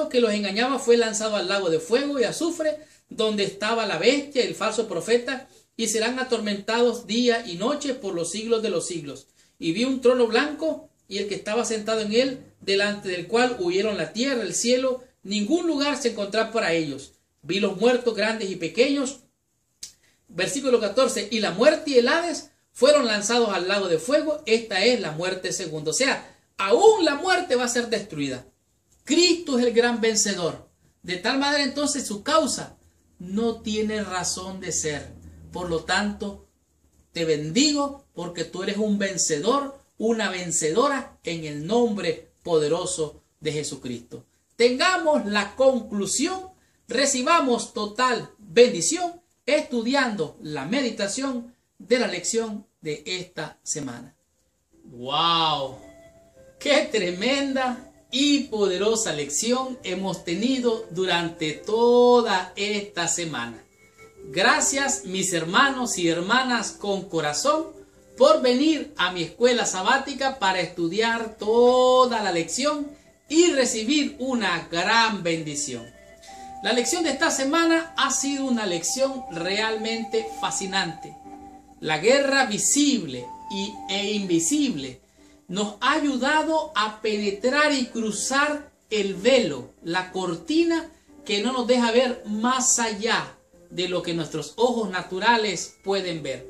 que los engañaba fue lanzado al lago de fuego y azufre, donde estaba la bestia y el falso profeta, y serán atormentados día y noche por los siglos de los siglos. Y vi un trono blanco y el que estaba sentado en él, delante del cual huyeron la tierra, el cielo, ningún lugar se encontraba para ellos. Vi los muertos grandes y pequeños. Versículo 14. Y la muerte y el Hades fueron lanzados al lago de fuego. Esta es la muerte segunda. O sea, aún la muerte va a ser destruida. Cristo es el gran vencedor. De tal manera entonces su causa no tiene razón de ser. Por lo tanto, te bendigo porque tú eres un vencedor, una vencedora en el nombre poderoso de Jesucristo. Tengamos la conclusión, recibamos total bendición estudiando la meditación de la lección de esta semana. ¡Wow! ¡Qué tremenda y poderosa lección hemos tenido durante toda esta semana! Gracias, mis hermanos y hermanas con corazón, por venir a mi escuela sabática para estudiar toda la lección y recibir una gran bendición. La lección de esta semana ha sido una lección realmente fascinante. La guerra visible e invisible nos ha ayudado a penetrar y cruzar el velo, la cortina que no nos deja ver más allá de lo que nuestros ojos naturales pueden ver.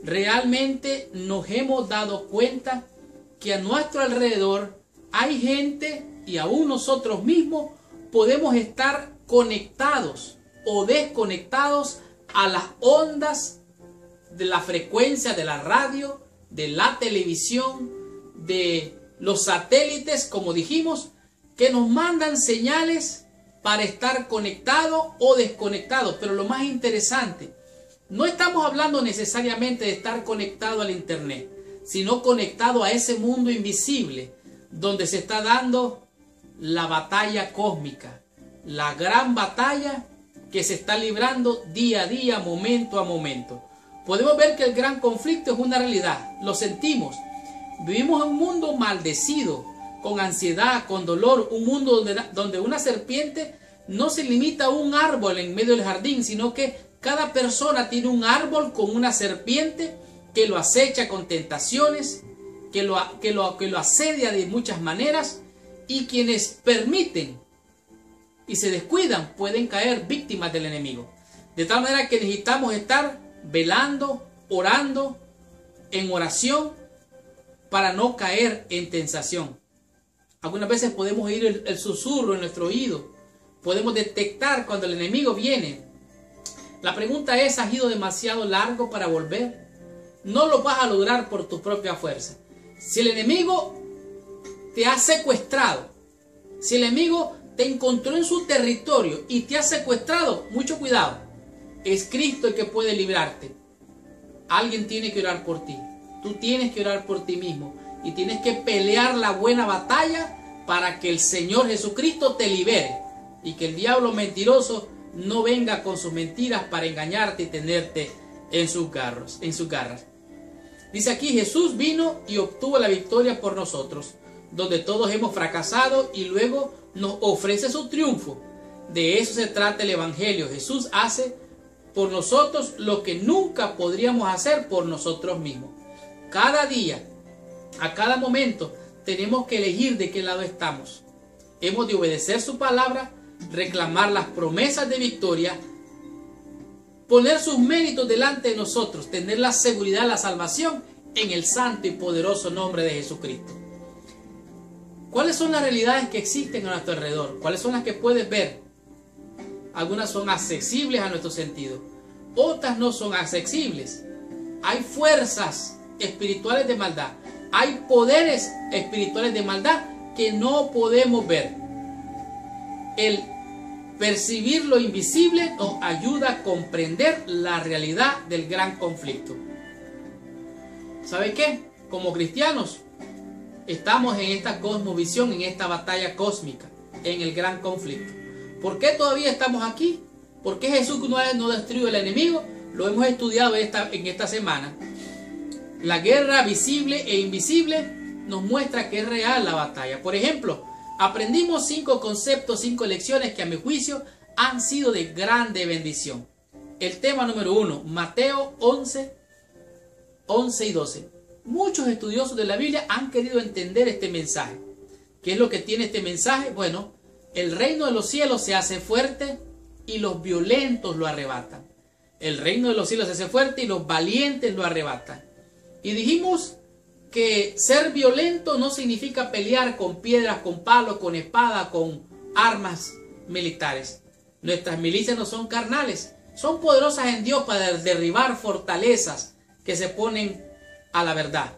Realmente nos hemos dado cuenta que a nuestro alrededor hay gente y aún nosotros mismos podemos estar conectados o desconectados a las ondas de la frecuencia de la radio, de la televisión, de los satélites, como dijimos, que nos mandan señales para estar conectados o desconectados. Pero lo más interesante, no estamos hablando necesariamente de estar conectado al internet, sino conectado a ese mundo invisible donde se está dando la batalla cósmica, la gran batalla que se está librando día a día, momento a momento. Podemos ver que el gran conflicto es una realidad, lo sentimos. Vivimos en un mundo maldecido, con ansiedad, con dolor, un mundo donde una serpiente no se limita a un árbol en medio del jardín, sino que cada persona tiene un árbol con una serpiente que lo acecha con tentaciones, que lo asedia de muchas maneras, y quienes permiten y se descuidan pueden caer víctimas del enemigo. De tal manera que necesitamos estar velando, orando, en oración, para no caer en tentación. Algunas veces podemos oír el susurro en nuestro oído, podemos detectar cuando el enemigo viene. La pregunta es: ¿has ido demasiado largo para volver? No lo vas a lograr por tu propia fuerza. Si el enemigo te ha secuestrado, si el enemigo te encontró en su territorio y te ha secuestrado, mucho cuidado. Es Cristo el que puede librarte. Alguien tiene que orar por ti. Tú tienes que orar por ti mismo y tienes que pelear la buena batalla para que el Señor Jesucristo te libere y que el diablo mentiroso no venga con sus mentiras para engañarte y tenerte en sus garras. Dice aquí: Jesús vino y obtuvo la victoria por nosotros, donde todos hemos fracasado, y luego nos ofrece su triunfo. De eso se trata el Evangelio. Jesús hace por nosotros lo que nunca podríamos hacer por nosotros mismos. Cada día, a cada momento, tenemos que elegir de qué lado estamos. Hemos de obedecer su palabra, reclamar las promesas de victoria, poner sus méritos delante de nosotros, tener la seguridad de la salvación en el santo y poderoso nombre de Jesucristo. ¿Cuáles son las realidades que existen a nuestro alrededor? ¿Cuáles son las que puedes ver? Algunas son accesibles a nuestro sentido, otras no son accesibles. Hay fuerzas espirituales de maldad, hay poderes espirituales de maldad que no podemos ver. El percibir lo invisible nos ayuda a comprender la realidad del gran conflicto. ¿Sabe qué? Como cristianos estamos en esta cosmovisión, en esta batalla cósmica, en el gran conflicto. ¿Por qué todavía estamos aquí? ¿Por qué Jesús no destruyó al enemigo? Lo hemos estudiado en esta semana. La guerra visible e invisible nos muestra que es real la batalla. Por ejemplo, aprendimos 5 conceptos, 5 lecciones que a mi juicio han sido de grande bendición. El tema número 1, Mateo 11 y 12. Muchos estudiosos de la Biblia han querido entender este mensaje. ¿Qué es lo que tiene este mensaje? Bueno, el reino de los cielos se hace fuerte y los violentos lo arrebatan. El reino de los cielos se hace fuerte y los valientes lo arrebatan. Y dijimos que ser violento no significa pelear con piedras, con palos, con espada, con armas militares. Nuestras milicias no son carnales, son poderosas en Dios para derribar fortalezas que se ponen a la verdad.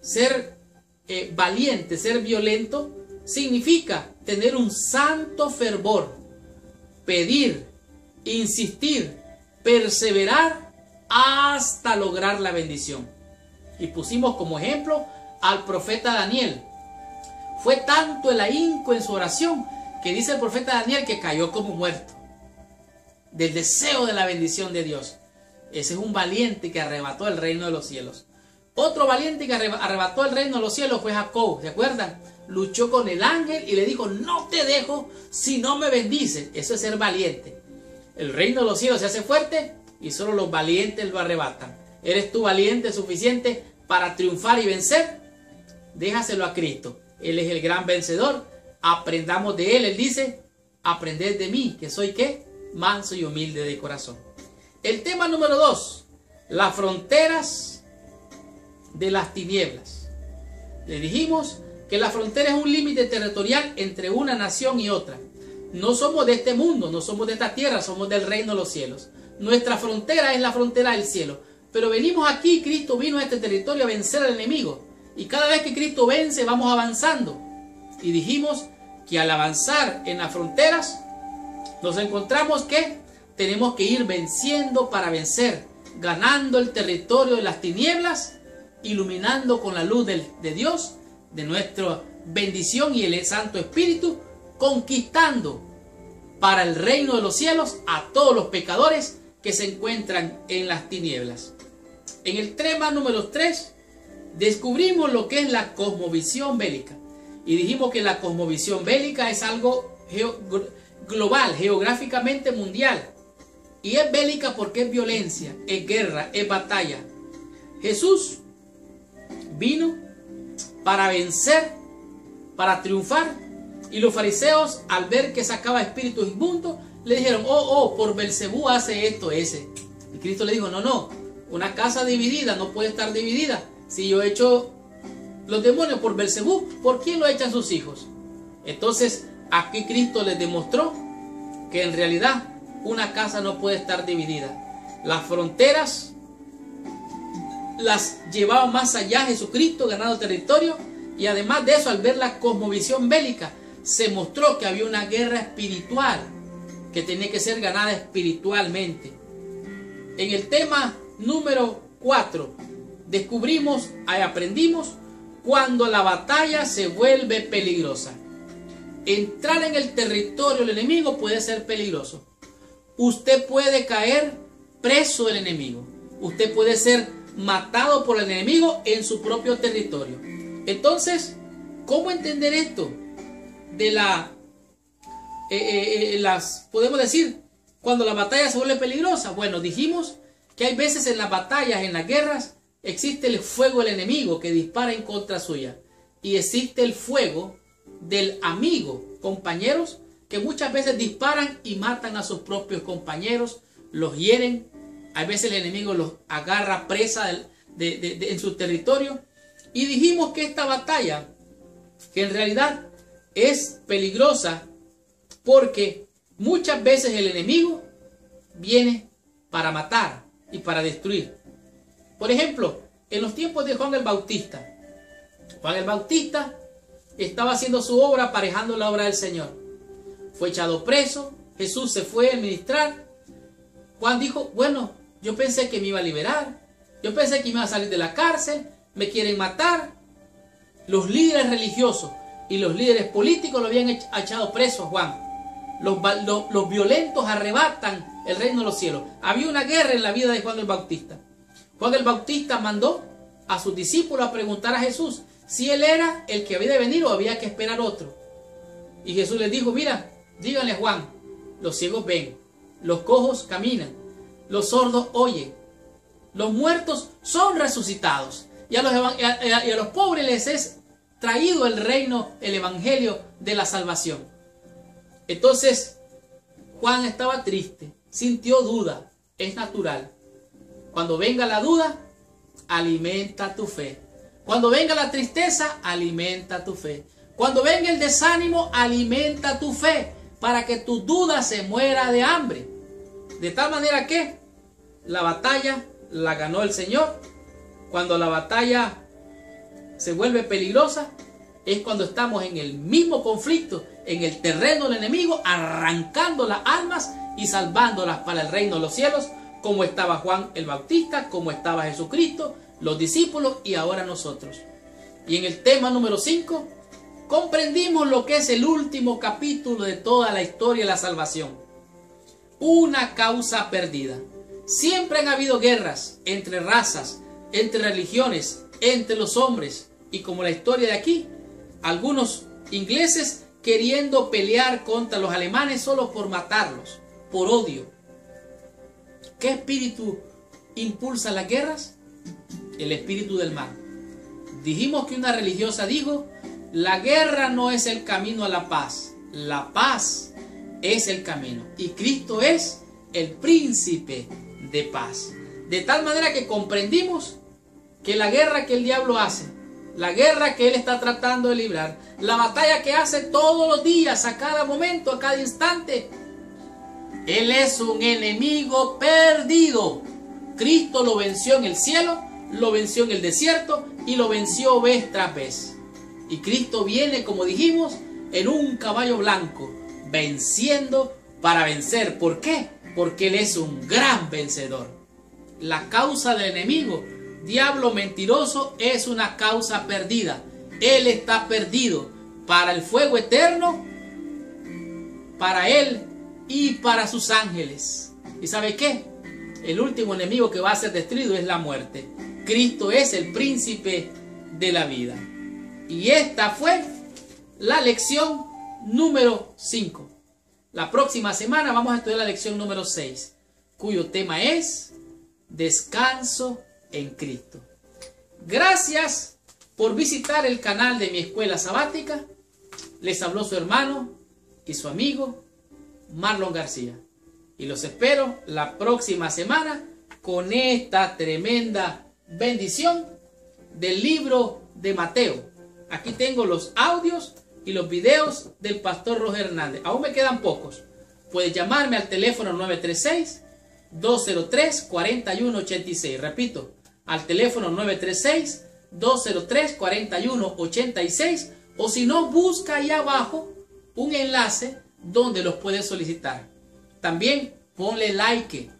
Ser valiente, ser violento, significa tener un santo fervor, pedir, insistir, perseverar hasta lograr la bendición. Y pusimos como ejemplo al profeta Daniel. Fue tanto el ahínco en su oración que dice el profeta Daniel que cayó como muerto del deseo de la bendición de Dios. Ese es un valiente que arrebató el reino de los cielos. Otro valiente que arrebató el reino de los cielos fue Jacob. ¿Se acuerdan? Luchó con el ángel y le dijo: no te dejo si no me bendices. Eso es ser valiente. El reino de los cielos se hace fuerte y solo los valientes lo arrebatan. ¿Eres tú valiente suficiente para triunfar y vencer? Déjaselo a Cristo. Él es el gran vencedor. Aprendamos de Él. Él dice: aprended de mí, que soy ¿qué? Manso y humilde de corazón. El tema número 2. Las fronteras de las tinieblas. Le dijimos que la frontera es un límite territorial entre una nación y otra. No somos de este mundo, no somos de esta tierra, somos del reino de los cielos. Nuestra frontera es la frontera del cielo. Pero venimos aquí, Cristo vino a este territorio a vencer al enemigo. Y cada vez que Cristo vence, vamos avanzando. Y dijimos que al avanzar en las fronteras, nos encontramos que tenemos que ir venciendo para vencer, ganando el territorio de las tinieblas, iluminando con la luz de Dios, de nuestra bendición y el Santo Espíritu, conquistando para el reino de los cielos a todos los pecadores que se encuentran en las tinieblas. En el tema número 3 descubrimos lo que es la cosmovisión bélica y dijimos que la cosmovisión bélica es algo global, geográficamente mundial, y es bélica porque es violencia, es guerra, es batalla. Jesús vino para vencer, para triunfar, y los fariseos, al ver que sacaba espíritus inmundos, le dijeron: por Belcebú hace esto ese. Y Cristo le dijo: no, una casa dividida no puede estar dividida. Si yo echo los demonios por Belcebú, ¿por quién lo echan sus hijos? Entonces aquí Cristo les demostró que en realidad una casa no puede estar dividida. Las fronteras las llevaba más allá Jesucristo, ganando territorio, y además de eso, al ver la cosmovisión bélica, se mostró que había una guerra espiritual que tenía que ser ganada espiritualmente. En el tema número 4 descubrimos y aprendimos cuando la batalla se vuelve peligrosa. Entrar en el territorio del enemigo puede ser peligroso. Usted puede caer preso del enemigo. Usted puede ser matado por el enemigo en su propio territorio. Entonces, ¿cómo entender esto? Podemos decir, cuando la batalla se vuelve peligrosa. Bueno, dijimos que hay veces en las batallas, en las guerras, existe el fuego del enemigo que dispara en contra suya. Y existe el fuego del amigo, compañeros, que muchas veces disparan y matan a sus propios compañeros, los hieren. Hay veces el enemigo los agarra presa en su territorio. Y dijimos que esta batalla, que en realidad es peligrosa, porque muchas veces el enemigo viene para matar y para destruir. Por ejemplo, en los tiempos de Juan el Bautista estaba haciendo su obra, aparejando la obra del Señor. Fue echado preso, Jesús se fue a ministrar. Juan dijo: bueno, yo pensé que me iba a liberar, yo pensé que me iba a salir de la cárcel, me quieren matar. Los líderes religiosos y los líderes políticos lo habían echado preso a Juan. Los violentos arrebatan el reino de los cielos. Había una guerra en la vida de Juan el Bautista. Juan el Bautista mandó a sus discípulos a preguntar a Jesús si él era el que había de venir o había que esperar otro. Y Jesús les dijo: mira, díganle a Juan, los ciegos ven, los cojos caminan, los sordos oyen, los muertos son resucitados, y a los pobres les es traído el reino, el evangelio de la salvación. Entonces Juan estaba triste, sintió duda, es natural. Cuando venga la duda, alimenta tu fe. Cuando venga la tristeza, alimenta tu fe. Cuando venga el desánimo, alimenta tu fe, para que tu duda se muera de hambre. De tal manera que la batalla la ganó el Señor. Cuando la batalla se vuelve peligrosa, es cuando estamos en el mismo conflicto, en el terreno del enemigo, arrancando las almas y salvándolas para el reino de los cielos, como estaba Juan el Bautista, como estaba Jesucristo, los discípulos y ahora nosotros. Y en el tema número 5, comprendimos lo que es el último capítulo de toda la historia de la salvación. Una causa perdida. Siempre han habido guerras entre razas, entre religiones, entre los hombres. Y como la historia de aquí, algunos ingleses queriendo pelear contra los alemanes solo por matarlos, por odio. ¿Qué espíritu impulsa las guerras? El espíritu del mal. Dijimos que una religiosa dijo: la guerra no es el camino a la paz es el camino, y Cristo es el príncipe de paz. De tal manera que comprendimos que la guerra que el diablo hace, la guerra que Él está tratando de librar, la batalla que hace todos los días, a cada momento, a cada instante. Él es un enemigo perdido. Cristo lo venció en el cielo, lo venció en el desierto y lo venció vez tras vez. Y Cristo viene, como dijimos, en un caballo blanco, venciendo para vencer. ¿Por qué? Porque Él es un gran vencedor. La causa del enemigo, diablo mentiroso, es una causa perdida. Él está perdido para el fuego eterno, para Él y para sus ángeles. ¿Y sabe qué? El último enemigo que va a ser destruido es la muerte. Cristo es el príncipe de la vida. Y esta fue la lección número 5. La próxima semana vamos a estudiar la lección número 6, cuyo tema es descanso en Cristo. Gracias por visitar el canal de mi escuela sabática. Les habló su hermano y su amigo Marlon García. Y los espero la próxima semana con esta tremenda bendición del libro de Mateo. Aquí tengo los audios y los videos del pastor Roger Hernández. Aún me quedan pocos. Puedes llamarme al teléfono 936-203-4186. Repito, al teléfono 936-203-4186. O si no, busca ahí abajo un enlace donde los puedes solicitar. También ponle like.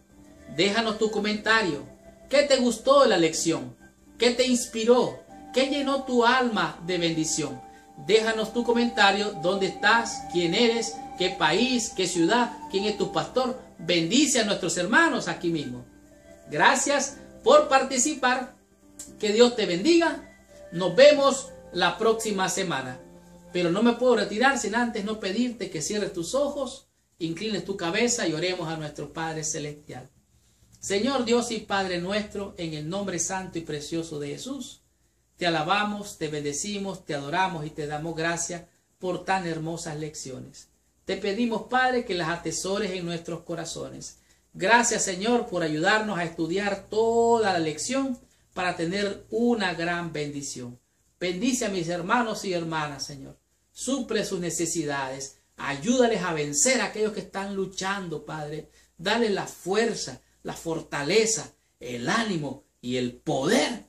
Déjanos tu comentario. ¿Qué te gustó de la lección? ¿Qué te inspiró? ¿Qué llenó tu alma de bendición? Déjanos tu comentario, dónde estás, quién eres, qué país, qué ciudad, quién es tu pastor. Bendice a nuestros hermanos aquí mismo. Gracias por participar. Que Dios te bendiga. Nos vemos la próxima semana. Pero no me puedo retirar sin antes no pedirte que cierres tus ojos, inclines tu cabeza y oremos a nuestro Padre Celestial. Señor Dios y Padre nuestro, en el nombre santo y precioso de Jesús, te alabamos, te bendecimos, te adoramos y te damos gracias por tan hermosas lecciones. Te pedimos, Padre, que las atesores en nuestros corazones. Gracias, Señor, por ayudarnos a estudiar toda la lección para tener una gran bendición. Bendice a mis hermanos y hermanas, Señor. Suple sus necesidades. Ayúdales a vencer a aquellos que están luchando, Padre. Dale la fuerza, la fortaleza, el ánimo y el poder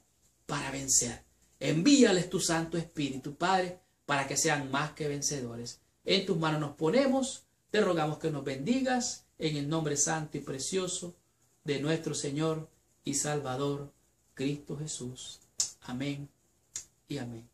para vencer. Envíales tu Santo Espíritu, Padre, para que sean más que vencedores. En tus manos nos ponemos, te rogamos que nos bendigas, en el nombre santo y precioso de nuestro Señor y Salvador, Cristo Jesús. Amén y amén.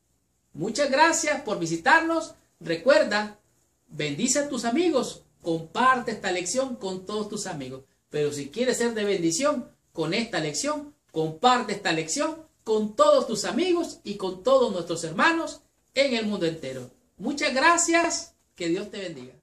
Muchas gracias por visitarnos. Recuerda, bendice a tus amigos, comparte esta lección con todos tus amigos. Pero si quieres ser de bendición con esta lección, comparte esta lección con todos tus amigos y con todos nuestros hermanos en el mundo entero. Muchas gracias. Que Dios te bendiga.